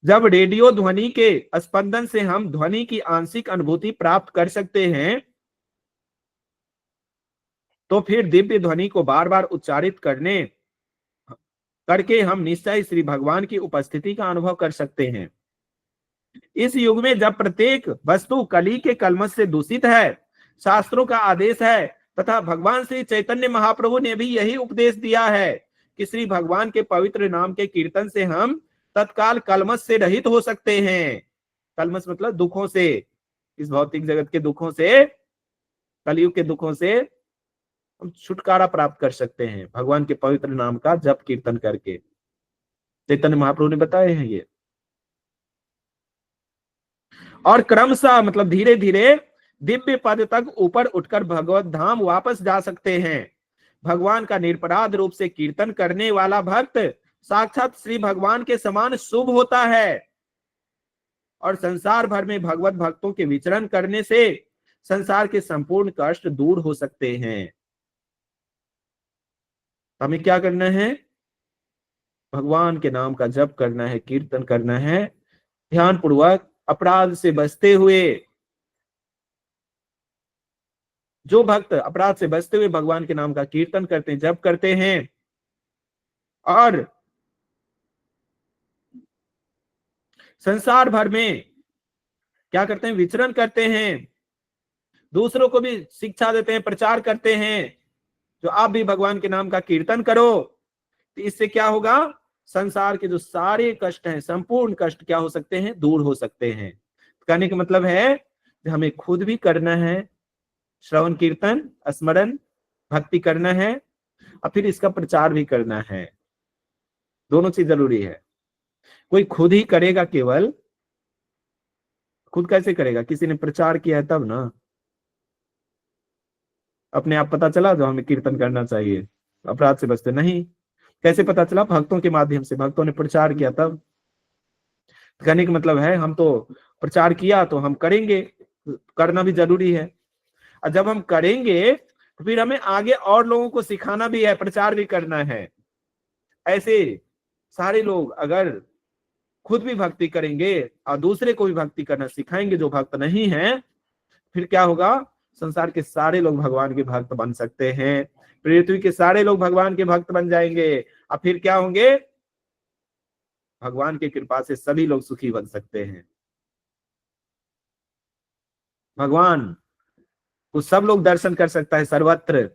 जब रेडियो ध्वनि के स्पंदन से हम ध्वनि की आंशिक अनुभूति प्राप्त कर सकते हैं, तो फिर दिव्य ध्वनि को बार बार उच्चारित करके हम निश्चय श्री भगवान की उपस्थिति का अनुभव कर सकते हैं। इस युग में जब प्रत्येक वस्तु कली के कलमश से दूषित है, शास्त्रों का आदेश है तथा भगवान श्री चैतन्य महाप्रभु ने भी यही उपदेश दिया है कि श्री भगवान के पवित्र नाम के कीर्तन से हम तत्काल कलमश से रहित हो सकते हैं। कलमश मतलब दुखों से, इस भौतिक जगत के दुखों से, कलयुग के दुखों से हम छुटकारा प्राप्त कर सकते हैं भगवान के पवित्र नाम का जप कीर्तन करके। चैतन्य महाप्रभु ने बताए हैं ये। और क्रमशः मतलब धीरे धीरे दिव्य पद तक ऊपर उठकर भगवत धाम वापस जा सकते हैं। भगवान का निरपराध रूप से कीर्तन करने वाला भक्त साक्षात श्री भगवान के समान शुभ होता है। और संसार भर में भगवत भक्तों के विचरण करने से संसार के संपूर्ण कष्ट दूर हो सकते हैं। हमें क्या करना है? भगवान के नाम का जप करना है, कीर्तन करना है ध्यान पूर्वक, अपराध से बचते हुए। जो भक्त अपराध से बचते हुए भगवान के नाम का कीर्तन करते हैं, जप करते हैं और संसार भर में क्या करते हैं? विचरण करते हैं, दूसरों को भी शिक्षा देते हैं, प्रचार करते हैं जो आप भी भगवान के नाम का कीर्तन करो। तो इससे क्या होगा? संसार के जो सारे कष्ट हैं, संपूर्ण कष्ट क्या हो सकते हैं? दूर हो सकते हैं। कहने का मतलब है कि हमें खुद भी करना है श्रवण कीर्तन, स्मरण, भक्ति करना है और फिर इसका प्रचार भी करना है। दोनों चीज जरूरी है। कोई खुद ही करेगा, केवल खुद कैसे करेगा? किसी ने प्रचार किया है तब ना। अपने आप पता चला जो हमें कीर्तन करना चाहिए, अपराध से बचते नहीं। कैसे पता चला? भक्तों के माध्यम से, भक्तों ने प्रचार किया तब। कहने का मतलब है हम तो प्रचार किया तो हम करेंगे, करना भी जरूरी है। और जब हम करेंगे तो फिर हमें आगे और लोगों को सिखाना भी है, प्रचार भी करना है। ऐसे सारे लोग अगर खुद भी भक्ति करेंगे और दूसरे को भी भक्ति करना सिखाएंगे जो भक्त नहीं है, फिर क्या होगा, संसार के सारे लोग भगवान के भक्त बन सकते हैं, पृथ्वी के सारे लोग भगवान के भक्त बन जाएंगे। और फिर क्या होंगे, भगवान की कृपा से सभी लोग सुखी बन सकते हैं। भगवान को सब लोग दर्शन कर सकता है सर्वत्र।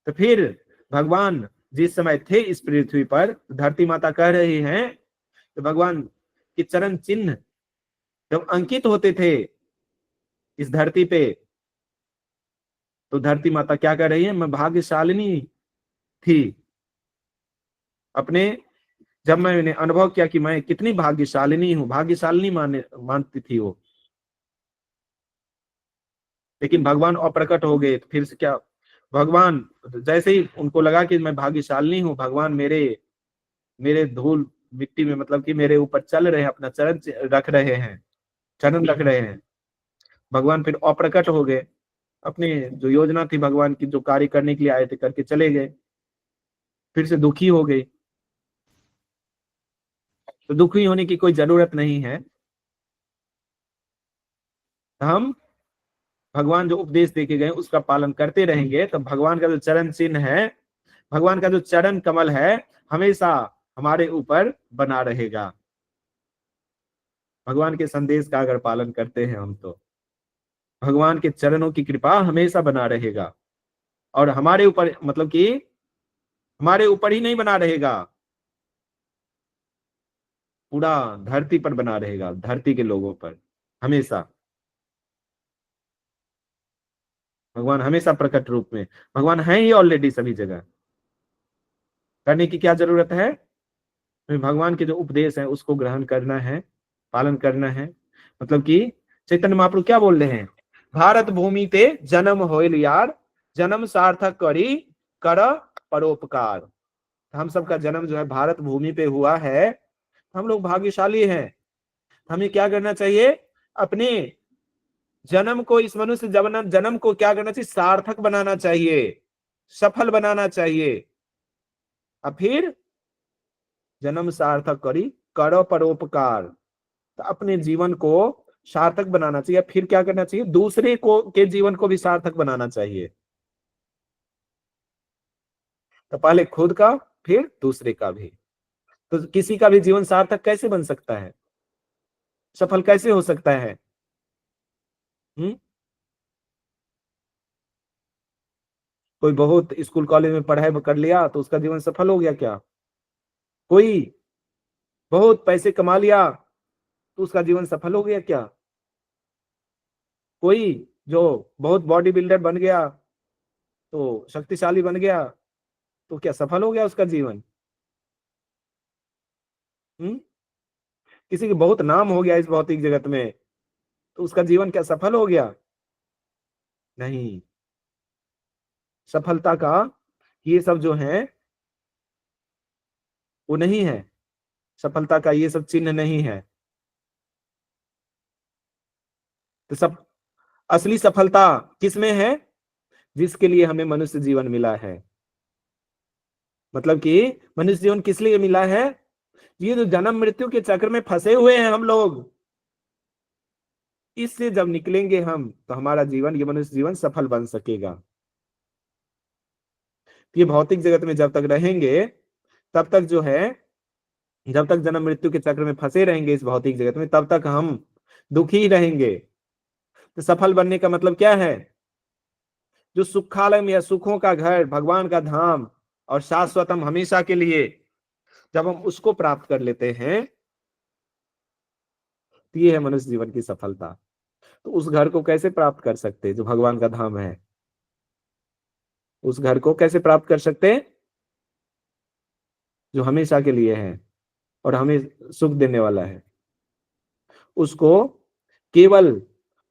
तो फिर भगवान जिस समय थे इस पृथ्वी पर, धरती माता कह रही हैं, तो भगवान के चरण चिन्ह जब अंकित होते थे इस धरती पे, तो धरती माता क्या कर रही है, मैं भाग्यशालिनी थी। अपने जब मैंने अनुभव किया कि मैं कितनी भाग्यशालिनी हूं, भाग्यशालिनी मानती थी वो। लेकिन भगवान अप्रकट हो गए, तो फिर से क्या, भगवान जैसे ही उनको लगा कि मैं भाग्यशालिनी हूं, भगवान मेरे धूल मिट्टी में, मतलब कि मेरे ऊपर चल रहे हैं, अपना चरण रख रहे हैं, चरण रख रहे हैं, भगवान फिर अप्रकट हो गए। अपनी जो योजना थी भगवान की, जो कार्य करने के लिए आए थे, करके चले गए। फिर से दुखी हो गई। तो दुखी होने की कोई जरूरत नहीं है। हम भगवान जो उपदेश देके गए उसका पालन करते रहेंगे, तो भगवान का जो चरण चिन्ह है, भगवान का जो चरण कमल है, हमेशा हमारे ऊपर बना रहेगा। भगवान के संदेश का अगर पालन करते हैं हम, तो भगवान के चरणों की कृपा हमेशा बना रहेगा। और हमारे ऊपर, मतलब कि हमारे ऊपर ही नहीं बना रहेगा, पूरा धरती पर बना रहेगा, धरती के लोगों पर हमेशा। भगवान हमेशा प्रकट रूप में, भगवान है ही ऑलरेडी सभी जगह। करने की क्या जरूरत है, भगवान के जो उपदेश है उसको ग्रहण करना है, पालन करना है। मतलब कि चैतन्य महाप्रभु क्या बोल रहे हैं, भारत भूमि ते जन्म होइल यार, जन्म सार्थक करी कर परोपकार। हम सबका जन्म जो है भारत भूमि पे हुआ है, हम लोग भाग्यशाली हैं। हमें क्या करना चाहिए, अपने जन्म को, इस मनुष्य जन्म को क्या करना चाहिए, सार्थक बनाना चाहिए, सफल बनाना चाहिए। और फिर जन्म सार्थक करी करो परोपकार, तो अपने जीवन को सार्थक बनाना चाहिए। फिर क्या करना चाहिए, दूसरे को के जीवन को भी सार्थक बनाना चाहिए। तो पहले खुद का, फिर दूसरे का भी। तो किसी का भी जीवन सार्थक कैसे बन सकता है, सफल कैसे हो सकता है? कोई बहुत स्कूल कॉलेज में पढ़ाई कर लिया तो उसका जीवन सफल हो गया क्या? कोई बहुत पैसे कमा लिया तो उसका जीवन सफल हो गया क्या? कोई जो बहुत बॉडी बिल्डर बन गया, तो शक्तिशाली बन गया, तो क्या सफल हो गया उसका जीवन? किसी के बहुत नाम हो गया इस भौतिक जगत में, तो उसका जीवन क्या सफल हो गया? नहीं। सफलता का ये सब जो है वो नहीं है, सफलता का ये सब चिन्ह नहीं है। तो सब असली सफलता किसमें है, जिसके लिए हमें मनुष्य जीवन मिला है। मतलब कि मनुष्य जीवन किस लिए मिला है, ये जो जन्म मृत्यु के चक्र में फंसे हुए हैं हम लोग, इससे जब निकलेंगे हम, तो हमारा जीवन, ये मनुष्य जीवन सफल बन सकेगा। ये भौतिक जगत में जब तक रहेंगे, तब तक जो है, जब तक जन्म मृत्यु के चक्र में फंसे रहेंगे इस भौतिक जगत में, तब तक हम दुखी ही रहेंगे। तो सफल बनने का मतलब क्या है, जो सुखालय में, या सुखों का घर, भगवान का धाम और शाश्वतम हमेशा के लिए, जब हम उसको प्राप्त कर लेते हैं, तो ये है मनुष्य जीवन की सफलता। तो उस घर को कैसे प्राप्त कर सकते हैं, जो भगवान का धाम है, उस घर को कैसे प्राप्त कर सकते हैं, जो हमेशा के लिए है और हमें सुख देने वाला है। उसको केवल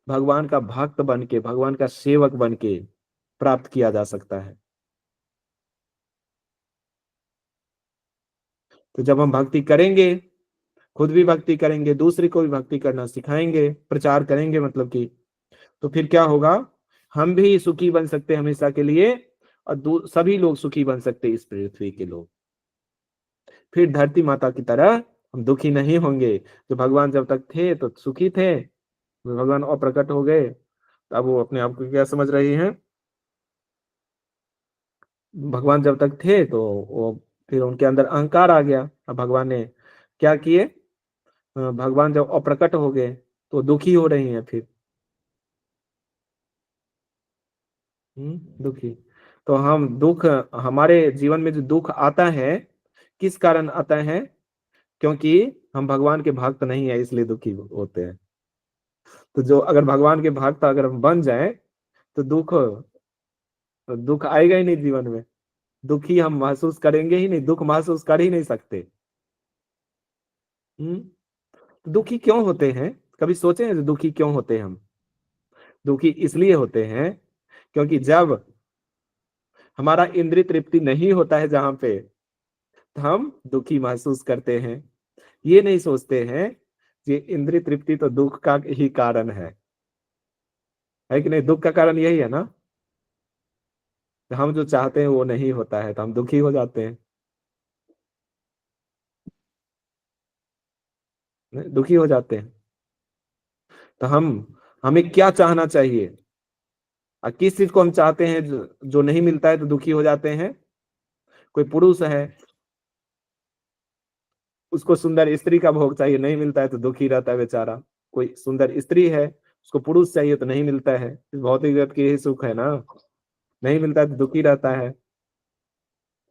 भगवान का भक्त बन के, भगवान का सेवक बन के प्राप्त किया जा सकता है। तो जब हम भक्ति करेंगे, खुद भी भक्ति करेंगे, दूसरे को भी भक्ति करना सिखाएंगे, प्रचार करेंगे, मतलब कि, तो फिर क्या होगा, हम भी सुखी बन सकते हैं हमेशा के लिए, और सभी लोग सुखी बन सकते हैं इस पृथ्वी के लोग। फिर धरती माता की तरह हम दुखी नहीं होंगे। जो भगवान जब तक थे तो सुखी थे, भगवान अप्रकट हो गए, अब वो अपने आप को क्या समझ रही हैं? भगवान जब तक थे तो वो, फिर उनके अंदर अहंकार आ गया। अब भगवान ने क्या किए? भगवान जब अप्रकट हो गए तो दुखी हो रही हैं फिर। दुखी। तो हम दुख, हमारे जीवन में जो दुख आता है किस कारण आता है? क्योंकि हम भगवान के भक्त नहीं है, इसलिए दुखी होते हैं। तो जो अगर भगवान के भक्त अगर हम बन जाएं तो दुख आएगा ही नहीं जीवन में। दुखी हम महसूस करेंगे ही नहीं, दुख महसूस कर ही नहीं सकते। दुखी क्यों होते हैं? कभी सोचे हैं दुखी क्यों होते हैं हम? दुखी इसलिए होते हैं क्योंकि जब हमारा इंद्रिय तृप्ति नहीं होता है जहां पे, तो हम दुखी महसूस करते हैं। ये नहीं सोचते हैं कि इंद्रिय तृप्ति तो दुख का ही कारण है कि नहीं? दुख का कारण यही है ना, हम जो चाहते हैं वो नहीं होता है तो हम दुखी हो जाते हैं, दुखी हो जाते हैं। तो हमें क्या चाहना चाहिए? और किस चीज को हम चाहते हैं जो नहीं मिलता है तो दुखी हो जाते हैं? कोई पुरुष है, उसको सुंदर स्त्री का भोग चाहिए, नहीं मिलता है तो दुखी रहता है बेचारा। कोई सुंदर स्त्री है, उसको पुरुष चाहिए तो नहीं मिलता है, भौतिक जगत की यही सुख है ना, नहीं मिलता है तो दुखी रहता है।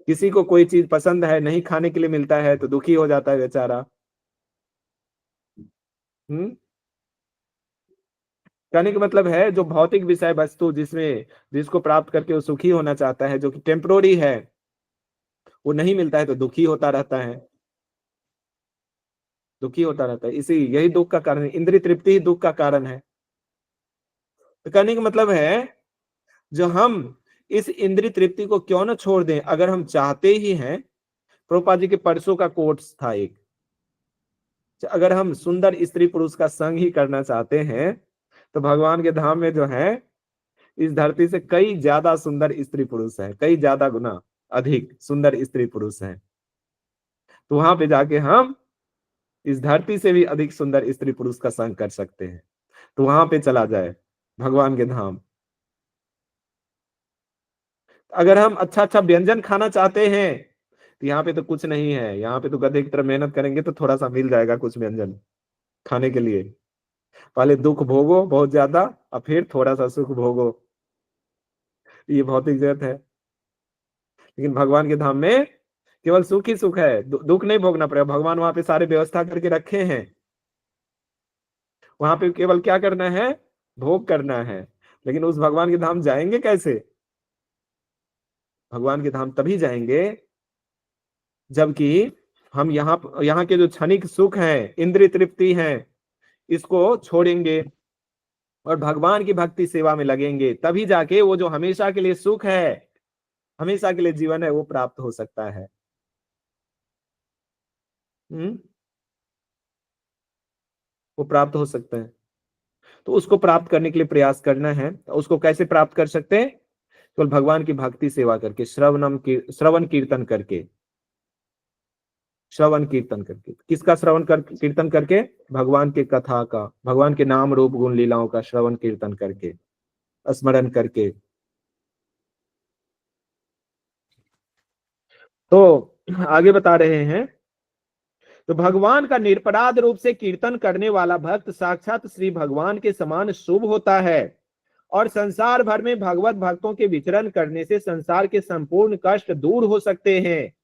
किसी को कोई चीज पसंद है, नहीं खाने के लिए मिलता है तो दुखी हो जाता है बेचारा। हम्म कहने का मतलब है जो भौतिक विषय वस्तु जिसको प्राप्त करके वो सुखी होना चाहता है, जो कि टेम्पोररी है, वो नहीं मिलता है तो दुखी होता रहता है, दुखी होता रहता है। इसी यही दुख का कारण है, इंद्रिय तृप्ति ही दुख का कारण है। तो कहने का मतलब है जो हम इस इंद्रिय तृप्ति को क्यों ना छोड़ दें, अगर हम चाहते ही हैं। प्रभुपाद जी के परसों का कोट्स था एक, अगर हम सुंदर स्त्री पुरुष का संग ही करना चाहते हैं तो भगवान के धाम में जो है इस धरती से कई ज्यादा सुंदर स्त्री पुरुष है, कई ज्यादा गुना अधिक सुंदर स्त्री पुरुष है। तो वहां पे जाके हम इस धरती से भी अधिक सुंदर स्त्री पुरुष का संग कर सकते हैं। तो वहां पे चला जाए भगवान के धाम। अगर हम अच्छा अच्छा व्यंजन खाना चाहते हैं तो यहाँ पे तो कुछ नहीं है, यहाँ पे तो गधे की तरह मेहनत करेंगे तो थोड़ा सा मिल जाएगा कुछ व्यंजन खाने के लिए। पहले दुख भोगो बहुत ज्यादा और फिर थोड़ा सा सुख भोगो, ये भौतिक जगत है। लेकिन भगवान के धाम में केवल सुख ही सुख है, दुख नहीं भोगना पड़ेगा। भगवान वहां पे सारे व्यवस्था करके रखे हैं, वहां पे केवल क्या करना है? भोग करना है। लेकिन उस भगवान के धाम जाएंगे कैसे? भगवान के धाम तभी जाएंगे जबकि हम यहाँ के जो क्षणिक सुख है, इंद्रिय तृप्ति है, इसको छोड़ेंगे और भगवान की भक्ति सेवा में लगेंगे। तभी जाके वो जो हमेशा के लिए सुख है, हमेशा के लिए जीवन है, वो प्राप्त हो सकता है। वो प्राप्त हो सकता है। तो उसको प्राप्त करने के लिए प्रयास करना है। तो उसको कैसे प्राप्त कर सकते हैं? केवल भगवान की भक्ति सेवा करके, श्रवण कीर्तन करके, श्रवण कीर्तन करके। किसका कीर्तन करके? भगवान के कथा का, भगवान के नाम रूप गुण लीलाओं का श्रवण कीर्तन करके, स्मरण करके। तो आगे बता रहे हैं, तो भगवान का निरपराध रूप से कीर्तन करने वाला भक्त साक्षात श्री भगवान के समान शुभ होता है और संसार भर में भगवत भक्तों के विचरण करने से संसार के संपूर्ण कष्ट दूर हो सकते हैं।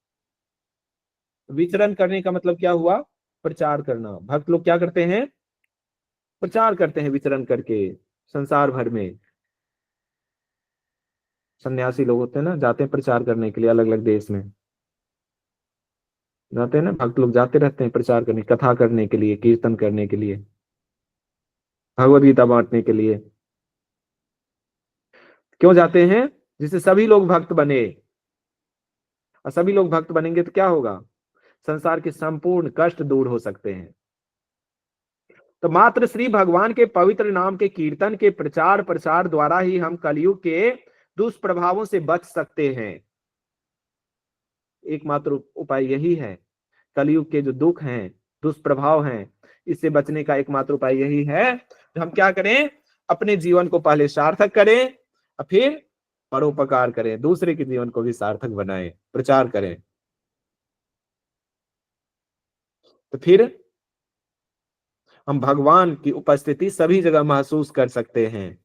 विचरण करने का मतलब क्या हुआ? प्रचार करना। भक्त लोग क्या करते हैं? प्रचार करते हैं विचरण करके संसार भर में। सन्यासी लोग होते हैं ना, जाते हैं प्रचार करने के लिए, अलग अलग देश में जाते हैं ना, भक्त लोग जाते रहते हैं प्रचार करने, कथा करने के लिए, कीर्तन करने के लिए, भगवद गीता बांटने के लिए। क्यों जाते हैं? जिससे सभी लोग भक्त बने, और सभी लोग भक्त बनेंगे तो क्या होगा? संसार के संपूर्ण कष्ट दूर हो सकते हैं। तो मात्र श्री भगवान के पवित्र नाम के कीर्तन के प्रचार प्रसार द्वारा ही हम कलयुग के दुष्प्रभावों से बच सकते हैं। एकमात्र उपाय यही है। कलयुग के जो दुख हैं, दुष्प्रभाव हैं, इससे बचने का एकमात्र उपाय यही है। हम क्या करें? अपने जीवन को पहले सार्थक करें और फिर परोपकार करें, दूसरे के जीवन को भी सार्थक बनाएं, प्रचार करें। तो फिर हम भगवान की उपस्थिति सभी जगह महसूस कर सकते हैं,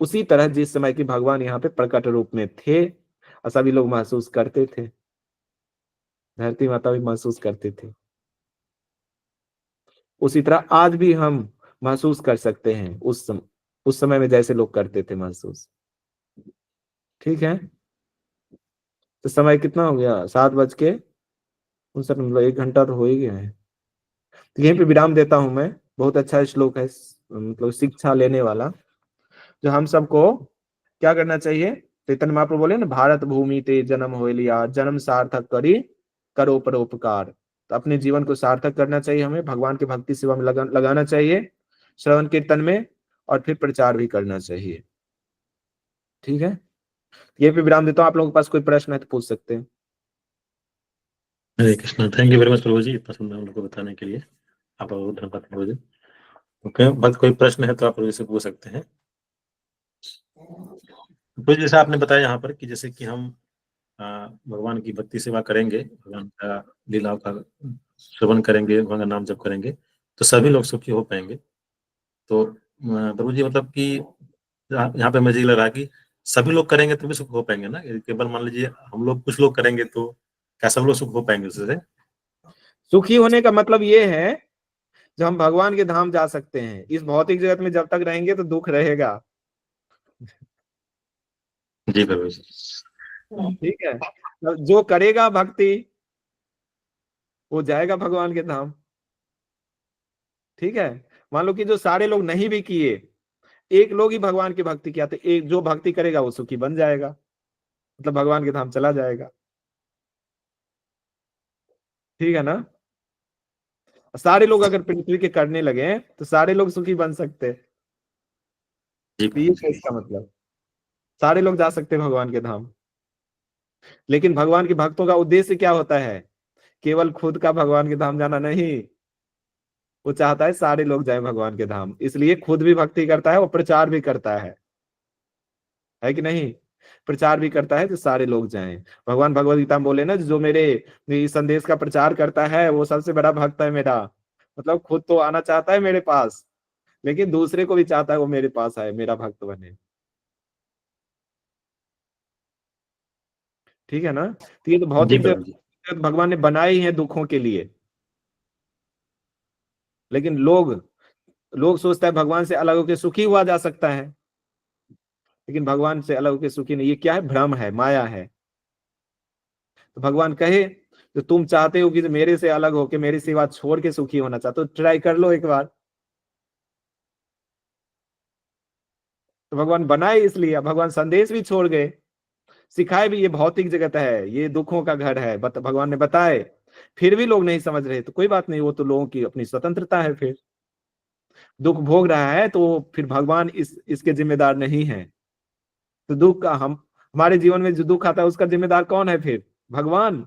उसी तरह जिस समय कि भगवान यहाँ पे प्रकट रूप में थे और सभी लोग महसूस करते थे, धरती माता भी महसूस करते थे, उसी तरह आज भी हम महसूस कर सकते हैं उस समय में जैसे लोग करते थे महसूस। ठीक है, तो समय कितना हो गया? 7:59, मतलब 1 घंटा तो हो ही गया है। तो यहीं पे विराम देता हूं मैं। बहुत अच्छा श्लोक है, मतलब शिक्षा लेने वाला, जो हम सबको क्या करना चाहिए। चैतन्य महाप्रभु बोले ना, भारत भूमि ते जन्म हो लिया, जन्म सार्थक करी करो परोपकार। तो अपने जीवन को सार्थक करना चाहिए, हमें भगवान की भक्ति सेवा में लगाना चाहिए, श्रवण कीर्तन में, और फिर प्रचार भी करना चाहिए। ठीक है, ये पे विराम देता हूँ। आप लोगों के पास कोई प्रश्न है तो पूछ सकते हैं। Hare Krishna, thank you very much प्रभु जी, इतना सुंदर हम लोग को बताने के लिए। आप बहुत धन्यवाद प्रभु जी। ओके, बस कोई प्रश्न है तो आप प्रभु से पूछ सकते हैं। तो जैसे आपने बताया यहाँ पर कि जैसे कि हम भगवान की भक्ति सेवा करेंगे, भगवान का लीलाओं का श्रवण करेंगे, भगवान का नाम जप करेंगे, तो सभी लोग सुखी हो पाएंगे। तो प्रभु जी मतलब कि यहाँ पे मुझे लग रहा है कि सभी लोग करेंगे तो भी सुख हो पाएंगे ना, केवल मान लीजिए हम लोग कुछ लोग करेंगे तो क्या सब लोग सुख हो पाएंगे उससे? सुखी होने का मतलब ये है, जब हम भगवान के धाम जा सकते हैं। इस भौतिक जगत में जब तक रहेंगे तो दुख रहेगा। जी प्रभु जी। ठीक है, तो जो करेगा भक्ति वो जाएगा भगवान के धाम। ठीक है, मान लो कि जो सारे लोग नहीं भी किए, एक लोग ही भगवान की भक्ति किया, तो एक जो भक्ति करेगा वो सुखी बन जाएगा, मतलब भगवान के धाम चला जाएगा। ठीक है ना? सारे लोग अगर पृथ्वी के करने लगे तो सारे लोग सुखी बन सकते हैं। जी तो ये है इसका मतलब, सारे लोग जा सकते हैं भगवान के धाम। लेकिन भगवान के भक्तों का उद्देश्य क्या होता है? केवल खुद का भगवान के धाम जाना नहीं, वो चाहता है सारे लोग जाएं भगवान के धाम, इसलिए खुद भी भक्ति करता है और प्रचार भी करता है कि नहीं? प्रचार भी करता है जो सारे लोग जाएं। भगवान भगवद गीता में बोले ना, जो मेरे इस संदेश का प्रचार करता है वो सबसे बड़ा भक्त है मेरा। मतलब खुद तो आना चाहता है मेरे पास, लेकिन दूसरे को भी चाहता है वो मेरे पास आए, मेरा भक्त बने। ठीक है ना? तो ये तो जी भौतिक प्रभु जी। जगत भगवान ने बनाए ही है दुखों के लिए, लेकिन लोग लोग सोचता है भगवान से अलग होकर सुखी हुआ जा सकता है, लेकिन भगवान से अलग होकर सुखी नहीं। ये क्या है? भ्रम है, माया है। तो भगवान कहे तो तुम चाहते हो कि मेरे से अलग होके मेरी सेवा छोड़ के सुखी होना चाहते हो, ट्राई कर लो एक बार। तो भगवान बनाए इसलिए, भगवान संदेश भी छोड़ गए, सिखाए भी ये भौतिक जगत है, ये दुखों का घर है, भगवान ने बताए, फिर भी लोग नहीं समझ रहे। तो कोई बात नहीं, वो तो लोगों की अपनी स्वतंत्रता है। फिर दुख भोग रहा है तो फिर भगवान इसके जिम्मेदार नहीं है। तो दुख का हमारे जीवन में जो दुख आता है उसका जिम्मेदार कौन है फिर? भगवान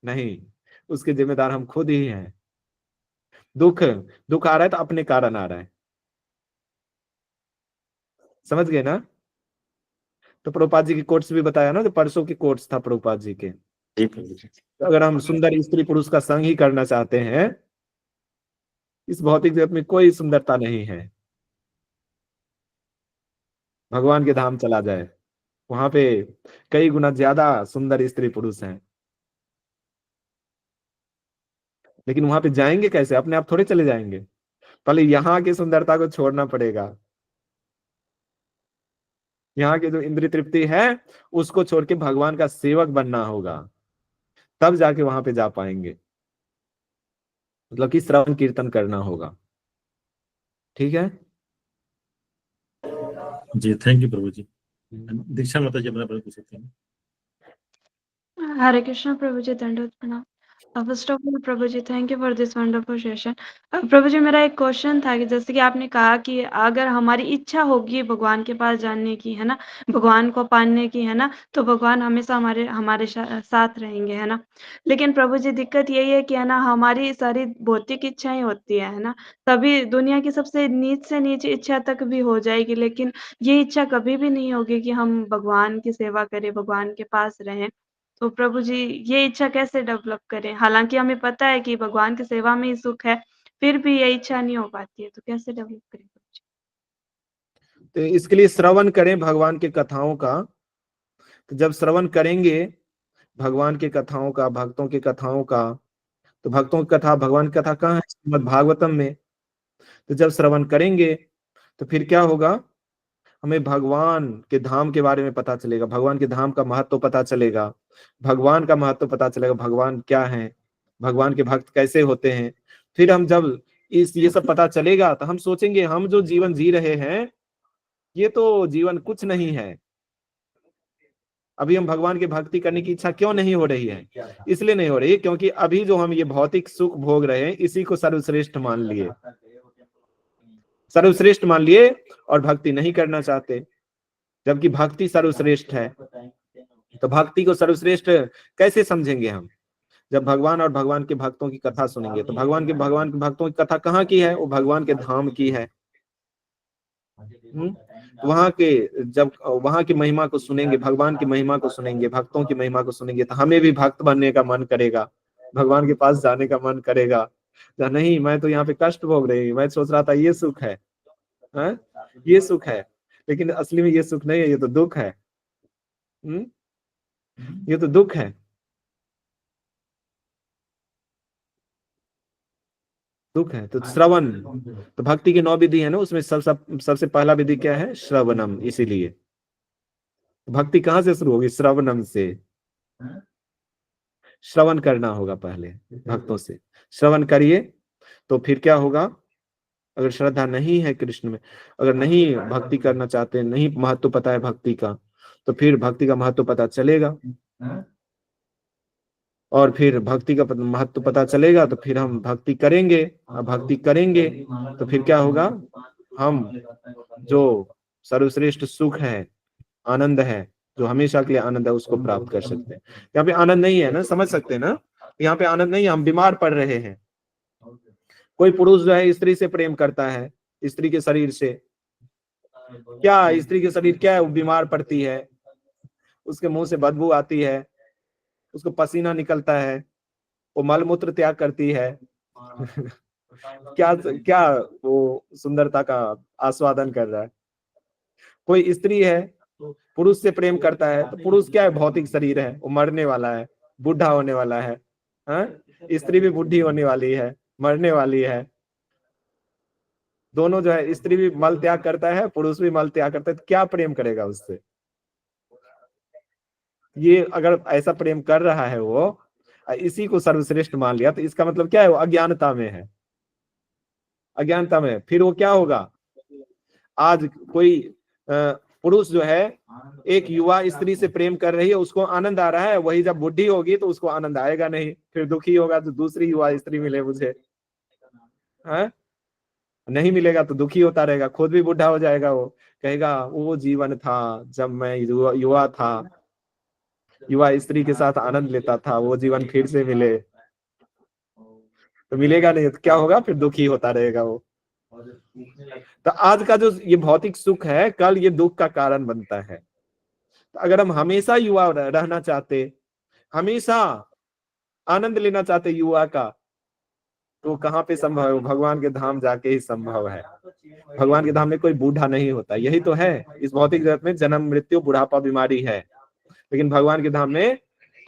नहीं, उसके जिम्मेदार हम खुद ही हैं। दुख दुख आ रहा है तो अपने कारण आ रहा है, समझ गए ना? तो प्रभुपाद जी की कोट्स भी बताया ना, जो परसों की कोट्स था प्रभुपाद जी के। जी प्रभु जी। तो अगर हम सुंदर स्त्री पुरुष का संग ही करना चाहते हैं, इस भौतिक जगत में कोई सुंदरता नहीं है। भगवान के धाम चला जाए, वहां पे कई गुना ज्यादा सुंदर स्त्री पुरुष हैं। लेकिन वहां पे जाएंगे कैसे? अपने आप थोड़े चले जाएंगे, पहले यहाँ की सुंदरता को छोड़ना पड़ेगा। यहाँ की जो इंद्रिय तृप्ति है उसको छोड़ के भगवान का सेवक बनना होगा, तब जाके वहां पे जा पाएंगे। मतलब कि श्रवण कीर्तन करना होगा। ठीक है? जी थैंक यू प्रभु जी। दीक्षा माता जी अपना प्रश्न पूछ सकते हैं। हरे कृष्णा प्रभु जी, दंडवत प्रणाम। फर्स्ट ऑफ ऑल प्रभु जी, thank you for this wonderful session. प्रभु जी, मेरा एक क्वेश्चन था कि जैसे कि आपने कहा कि अगर हमारी इच्छा होगी भगवान के पास जाने की, है ना, भगवान को पाने की, है ना, तो भगवान हमेशा हमारे हमारे साथ रहेंगे, है ना। लेकिन प्रभु जी, दिक्कत यही है कि है ना, हमारी सारी भौतिक इच्छाएं होती है ना, तभी दुनिया की सबसे नीच से नीच इच्छा तक भी हो जाएगी, लेकिन ये इच्छा कभी भी नहीं होगी कि हम भगवान की सेवा करें, भगवान के पास रहें। तो प्रभु जी, ये इच्छा कैसे डेवलप करें? हालाँकि हमें पता है कि भगवान की सेवा में ही सुख है, फिर भी ये इच्छा नहीं हो पाती है, तो कैसे डेवलप करें प्रभु जी? तो इसके लिए श्रवण करें भगवान के कथाओं का। तो जब श्रवण करेंगे भगवान के कथाओं का, भक्तों की कथाओं का, तो भक्तों की कथा, भगवान की कथा कहाँ है? श्रीमद् भागवतम में। तो जब श्रवण करेंगे तो फिर क्या होगा, हमें भगवान के धाम के बारे में पता चलेगा, भगवान के धाम का महत्व पता चलेगा, भगवान का महत्व पता चलेगा, भगवान क्या है, भगवान के भक्त कैसे होते हैं। फिर हम जब ये सब पता चलेगा तो हम सोचेंगे हम जो जीवन जी रहे हैं ये तो जीवन कुछ नहीं है। अभी हम भगवान की भक्ति करने की इच्छा क्यों नहीं हो रही है? इसलिए नहीं हो रही क्योंकि अभी जो हम ये भौतिक सुख भोग रहे हैं इसी को सर्वश्रेष्ठ मान लिए, सर्वश्रेष्ठ मान लिए और भक्ति नहीं करना चाहते, जबकि भक्ति सर्वश्रेष्ठ है। तो भक्ति को सर्वश्रेष्ठ कैसे समझेंगे हम? जब भगवान और भगवान के भक्तों की कथा सुनेंगे। तो भगवान के भक्तों की कथा कहाँ की है? वो भगवान के धाम की है। वहां के जब वहां की महिमा को सुनेंगे, भगवान की महिमा को सुनेंगे, भक्तों की महिमा को सुनेंगे, तो हमें भी भक्त बनने का मन करेगा, भगवान के पास जाने का मन करेगा। नहीं, मैं तो यहाँ पे कष्ट भोग रही हूँ, मैं सोच रहा था ये सुख है, ये सुख है, लेकिन असली में ये सुख नहीं है, ये तो दुख है। ये तो दुख है, दुख है। तो श्रवण, तो भक्ति की 9 विधि है ना, उसमें सबसे पहला विधि क्या है? श्रवणम। इसीलिए भक्ति कहाँ से शुरू होगी? श्रवणम से। श्रवण करना होगा पहले भक्तों से। श्रवण करिए तो फिर क्या होगा? अगर श्रद्धा नहीं है कृष्ण में, अगर नहीं भक्ति करना चाहते, नहीं महत्व पता है भक्ति का, तो फिर भक्ति का महत्व पता चलेगा, और फिर भक्ति का महत्व पता चलेगा तो फिर हम भक्ति करेंगे। अब भक्ति करेंगे तो फिर क्या होगा? हम जो सर्वश्रेष्ठ सुख है, आनंद है, जो हमेशा के लिए आनंद है, उसको प्राप्त कर सकते हैं। यहाँ पे आनंद नहीं है ना, समझ सकते हैं ना, यहाँ पे आनंद नहीं है, हम बीमार पड़ रहे हैं। कोई पुरुष जो है स्त्री से प्रेम करता है, स्त्री के शरीर से, क्या स्त्री के शरीर क्या है? वो बीमार पड़ती है, उसके मुंह से बदबू आती है, उसको पसीना निकलता है, वो मलमूत्र त्याग करती है। क्या क्या वो सुंदरता का आस्वादन कर रहा है। कोई स्त्री है, पुरुष से प्रेम करता है, तो पुरुष क्या है? भौतिक शरीर है, वो मरने वाला है, बूढ़ा होने वाला है। स्त्री भी बूढ़ी होने वाली है, मरने वाली है। दोनों जो है, स्त्री भी मल त्याग करता है, पुरुष भी मल त्याग करता है, तो क्या प्रेम करेगा उससे? ये अगर ऐसा प्रेम कर रहा है वो, इसी को सर्वश्रेष्ठ मान लिया, तो इसका मतलब क्या है? वो अज्ञानता में है, अज्ञानता में। फिर वो क्या होगा? आज कोई पुरुष जो है एक युवा स्त्री से प्रेम कर रही है, उसको आनंद आ रहा है, वही जब बुढ़ी होगी तो उसको आनंद आएगा नहीं, फिर दुखी होगा तो दूसरी युवा स्त्री मिले मुझे, नहीं मिलेगा तो दुखी होता रहेगा, खुद भी बुढ़ा हो जाएगा। वो कहेगा वो जीवन था जब मैं युवा था, युवा स्त्री के साथ आनंद लेता था, वो जीवन फिर से मिले, तो मिलेगा नहीं, तो क्या होगा? फिर दुखी होता रहेगा वो। तो आज का जो ये भौतिक सुख है, कल ये दुख का कारण बनता है। तो अगर हम हमेशा युवा रहना चाहते, हमेशा आनंद लेना चाहते युवा का, तो कहाँ पे संभव है? भगवान के धाम जाके ही संभव है। भगवान के धाम में कोई बूढ़ा नहीं होता, यही तो है। इस भौतिक जगत में जन्म मृत्यु बुढ़ापा बीमारी है, लेकिन भगवान के धाम में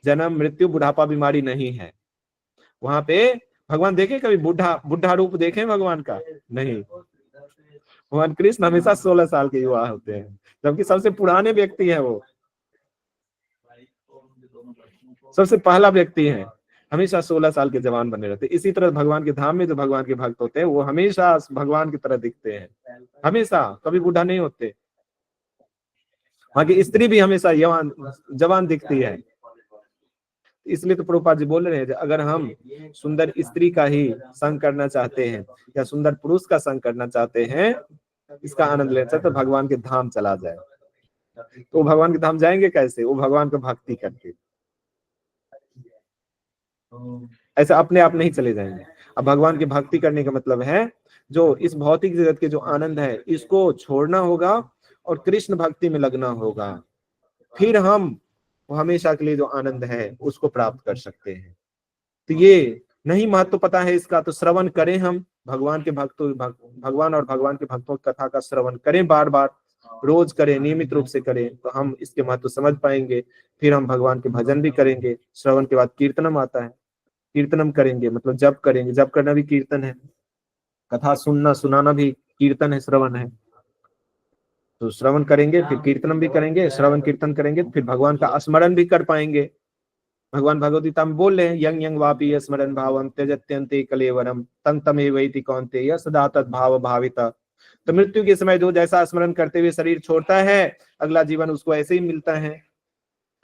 जन्म मृत्यु बुढ़ापा बीमारी नहीं है। वहां पे भगवान देखे कभी बुढ़ा रूप देखे भगवान का? नहीं। भगवान कृष्ण हमेशा 16 साल के युवा होते हैं, जबकि सबसे पुराने व्यक्ति है, वो सबसे पहला व्यक्ति है, हमेशा 16 साल के जवान बने रहते। इसी तरह भगवान के धाम में जो भगवान के भक्त होते हैं वो हमेशा भगवान की तरह दिखते हैं, हमेशा, कभी बूढ़ा नहीं होते। वहां की स्त्री भी हमेशा जवान दिखती है। इसलिए तो प्रभुपाद जी बोल रहे हैं अगर हम सुंदर स्त्री का ही संग करना चाहते हैं या सुंदर पुरुष का संग करना चाहते हैं, इसका आनंद लेना चाहते, तो भगवान के धाम चला जाए। तो भगवान के धाम जाएंगे कैसे? वो भगवान को भक्ति करके, ऐसे अपने आप नहीं चले जाएंगे। अब भगवान की भक्ति करने का मतलब है जो इस भौतिक जगत के जो आनंद है इसको छोड़ना होगा और कृष्ण भक्ति में लगना होगा, फिर हम हमेशा के लिए जो आनंद है उसको प्राप्त कर सकते हैं। तो ये नहीं महत्व पता है इसका, तो श्रवण करें हम भगवान के भक्तों, भगवान और भगवान के भक्तों की कथा का श्रवण करें, बार बार रोज करें, नियमित रूप से करें, तो हम इसके महत्व समझ पाएंगे। फिर हम भगवान के भजन भी करेंगे। श्रवण के बाद कीर्तनम आता है, कीर्तनम करेंगे मतलब जप करेंगे, जप करना भी कीर्तन है, कथा सुनना सुनाना भी कीर्तन है, श्रवण है। तो श्रवण करेंगे, फिर कीर्तनम भी करेंगे, श्रवण कीर्तन करेंगे, फिर भगवान का स्मरण भी कर पाएंगे। भगवान भगवद गीता में बोल रहे हैं यंग यंग वापी स्मरण भावम त्यजत्यन्ते कलेवरम तं तमेवैति कौन्तेय सदा तद भाव भाविता। तो मृत्यु के समय जो जैसा स्मरण करते हुए शरीर छोड़ता है, अगला जीवन उसको ऐसे ही मिलता है।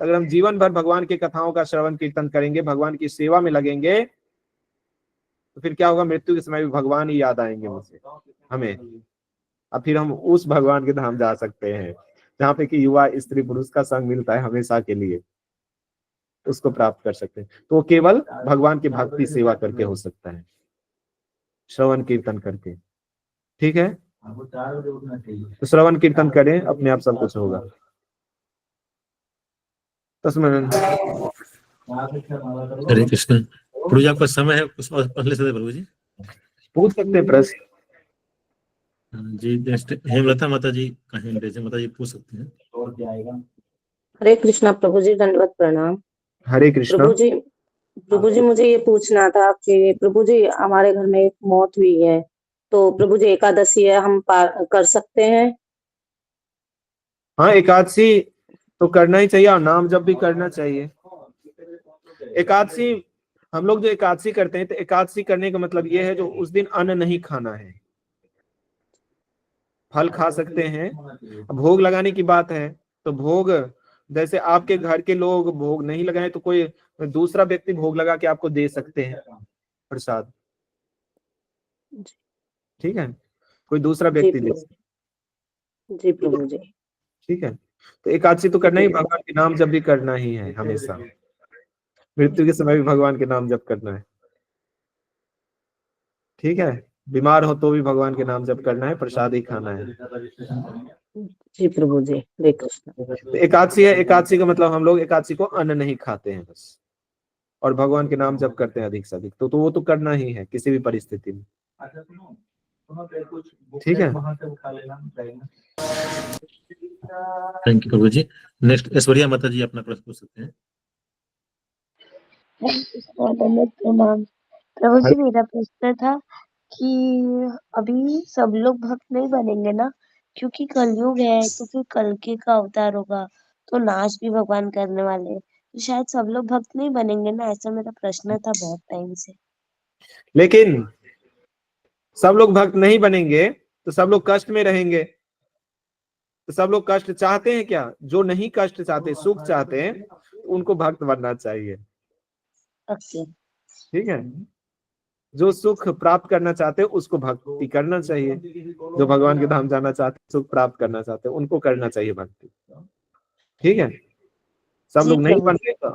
अगर हम जीवन भर भगवान की कथाओं का श्रवण कीर्तन करेंगे, भगवान की सेवा में लगेंगे, तो फिर क्या होगा? मृत्यु के समय भी भगवान ही याद आएंगे मुझे, हमें। अब फिर हम उस भगवान के धाम जा सकते हैं जहाँ पे कि युवा स्त्री पुरुष का संग मिलता है हमेशा के लिए, उसको प्राप्त कर सकते हैं। तो वो केवल भगवान की भक्ति सेवा करके हो सकता है, श्रवण कीर्तन करके। ठीक है, तो श्रवण कीर्तन करें, अपने आप सब कुछ होगा। हरे कृष्ण। प्रभु जी आपका समय है, कुछ और पहले से प्रभु जी पूछ सकते हैं प्रश्न। जी। नेक्स्ट हेमलता माता जी का हैंड रेज है, माता जी पूछ सकते हैं। हरे कृष्णा प्रभु जी, दंडवत प्रणाम। हरे कृष्णा। प्रभु जी मुझे ये पूछना था कि प्रभु जी हमारे घर में एक मौत हुई है, तो प्रभु जी एकादशी है, हम कर सकते हैं? हाँ, एकादशी तो करना ही चाहिए और नाम जप भी करना चाहिए। एकादशी, हम लोग जो एकादशी करते हैं, तो एकादशी करने का मतलब ये है जो उस दिन अन्न नहीं खाना है, फल खा सकते हैं। भोग लगाने की बात है तो भोग, जैसे आपके घर के लोग भोग नहीं लगाए तो कोई दूसरा व्यक्ति भोग लगा के आपको दे सकते हैं प्रसाद। ठीक है, कोई दूसरा व्यक्ति दे सकते। जी प्रभु जी। ठीक है, तो एकादशी तो करना ही, भगवान के नाम जप भी करना ही है हमेशा। मृत्यु के समय भी भगवान के नाम जप करना है। ठीक है, बीमार हो तो भी भगवान के नाम जप करना है, प्रसाद ही खाना है। जी प्रभु जी, हरे कृष्ण। तो एकादशी है, एकादशी का मतलब हम लोग एकादशी को अन्न नहीं खाते हैं बस, और भगवान के नाम जप करते हैं अधिक से अधिक। तो वो तो करना ही है किसी भी परिस्थिति में। ठीक है, thank you Prabhu ji. Next Aishwarya माता जी अपना प्रश्न पूछ सकते हैं। प्रभु जी मेरा प्रश्न था कि अभी सब लोग भक्त नहीं बनेंगे ना, क्योंकि कलयुग है, तो फिर कल्कि का अवतार होगा, तो नाश भी भगवान करने वाले हैं, तो शायद सब लोग भक्त नहीं बनेंगे ना, ऐसा मेरा प्रश्न था बहुत टाइम से। लेकिन सब लोग भक्त नहीं बनेंगे तो सब लोग कष्ट में रहेंगे। तो सब लोग कष्ट चाहते हैं क्या? जो नहीं कष्ट चाहते, सुख चाहते हैं, उनको भक्त बनना चाहिए। ओके, ठीक है, जो सुख प्राप्त करना चाहते हैं उसको भक्ति करना चाहिए। जो भगवान के धाम जाना चाहते हैं, सुख प्राप्त करना चाहते हैं, उनको करना चाहिए भक्ति। ठीक है, सब लोग नहीं बन रहे, तो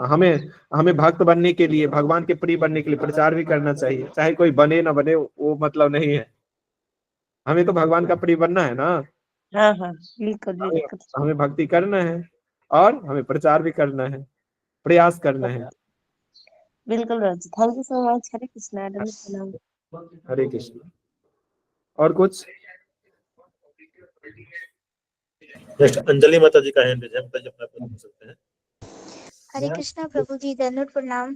हमें भक्त बनने के लिए, भगवान के प्रिय बनने के लिए प्रचार भी करना चाहिए। चाहे कोई बने ना बने वो मतलब नहीं है, हमें तो भगवान का प्रिय बनना है ना। हाँ हाँ बिल्कुल बिल्कुल। हमें भक्ति करना है और हमें प्रचार भी करना है, प्रयास करना है। बिल्कुल रोजी, थैंक यू सो मच। हरे कृष्णा, दंडवत प्रणाम। हरे कृष्ण। और कुछ? नेक्स्ट अंजलि माता जी का हैंड रेज है, माता जी अपना प्रश्न पूछ सकते हैं। हरे कृष्णा प्रभु जी, दंडवत प्रणाम।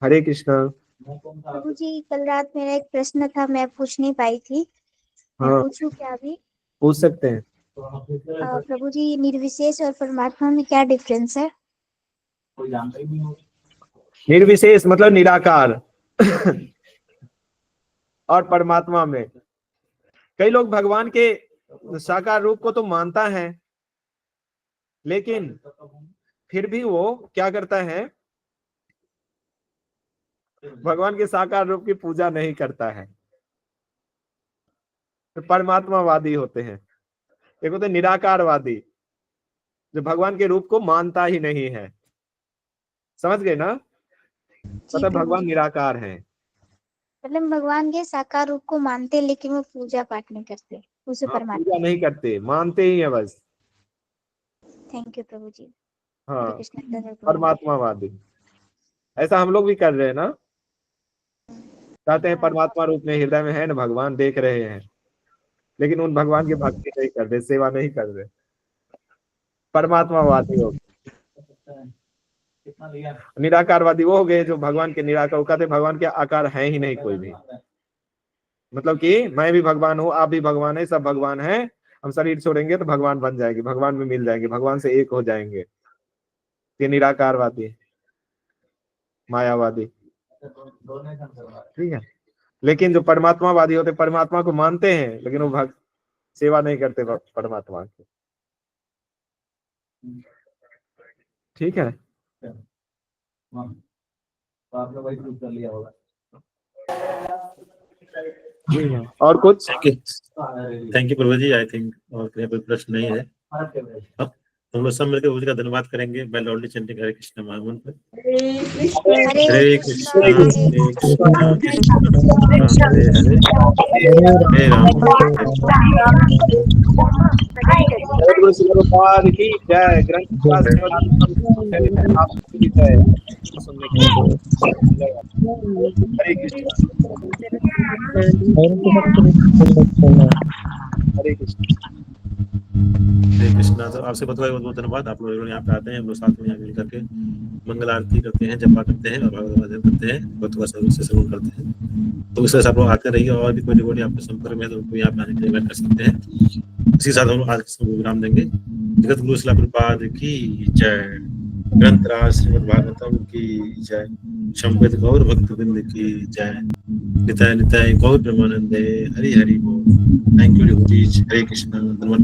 हरे कृष्णा। प्रभु जी कल रात मेरा एक प्रश्न था, मैं पूछ नहीं पाई थी, मैं हाँ, पूछूं क्या अभी? पूछ सकते हैं। प्रभु जी, निर्विशेष और परमात्मा में क्या डिफरेंस है? निर्विशेष मतलब निराकार और परमात्मा में, कई लोग भगवान के साकार रूप को तो मानता है, लेकिन फिर भी वो क्या करता है, भगवान के साकार रूप की पूजा नहीं करता है, तो परमात्मावादी होते हैं। एक होते निराकारवादी, जो भगवान के रूप को मानता ही नहीं है। समझ गए ना? मतलब प्रभु भगवान जी। निराकार हैं। मतलब भगवान के साकार रूप को मानते लेकिन वो पूजा पाठ नहीं करते उसे हाँ, परमात्मा। पूजा नहीं करते, मानते ही है बस। थैंक यू प्रभु जी। हाँ, हरे कृष्ण धन्यवाद। परमात्मावादी। ऐसा हम लोग भी कर रहे हैं ना, कहते हैं परमात्मा रूप में हृदय में है ना भगवान, देख रहे हैं, लेकिन उन भगवान की भक्ति नहीं कर रहे, सेवा नहीं कर रहे। परमात्मावादी हो गए। निराकारवादी वो हो गए जो भगवान के निराकार, वो कहते भगवान के आकार है ही नहीं कोई भी। मतलब कि मैं भी भगवान हूँ, आप भी भगवान है, सब भगवान है, हम शरीर छोड़ेंगे तो भगवान बन जाएंगे, भगवान में मिल जाएंगे, भगवान से एक हो जाएंगे। ये निराकारवादी, मायावादी, ठीक है। लेकिन जो परमात्मावादी होते, परमात्मा को मानते हैं लेकिन वो भक्त सेवा नहीं करते परमात्मा की। ठीक है, और कुछ? Thank you Prabhu ji. I think और कोई प्रश्न नहीं है। अब हम लोग सब मिलकर उसका धन्यवाद करेंगे बाय लॉर्डली चैंटिंग हरे कृष्ण महामंत्र। हरे कृष्ण हरे कृष्ण कृष्ण हरे हरे, हरे राम गुरु श्री प्रभुपाद की जय। ग्रंथ आपकी जय। सुनने के लिए हरे कृष्ण, हरे कृष्ण, हरे कृष्णा। तो आपसे बताया बहुत बहुत धन्यवाद। आप लोग यहाँ पे आते हैं, हम लोग साथ में यहाँ मिल करके मंगल आरती करते हैं, जपा करते हैं और भगवत भजन करते हैं, भगवत से श्रवण करते हैं। तो इस वजह से आप लोग आते रहिए, और भी कोई डिवोटी आपके संपर्क में है तो उनको यहाँ पे आने के लिए इन्वाइट कर सकते हैं। इसी साथ हम लोग आज के विराम देंगे। जगत गुरु श्रील प्रभुपाद की जय। ग्रंथराज श्रीमद् भागवतम की जय। शंभुत गौर भक्त बिंद की जय। निताय निताय गौर ब्रह्मानंदे। हरि हरि बोल। Thank you devotees. Hare Krishna. धन्यवाद।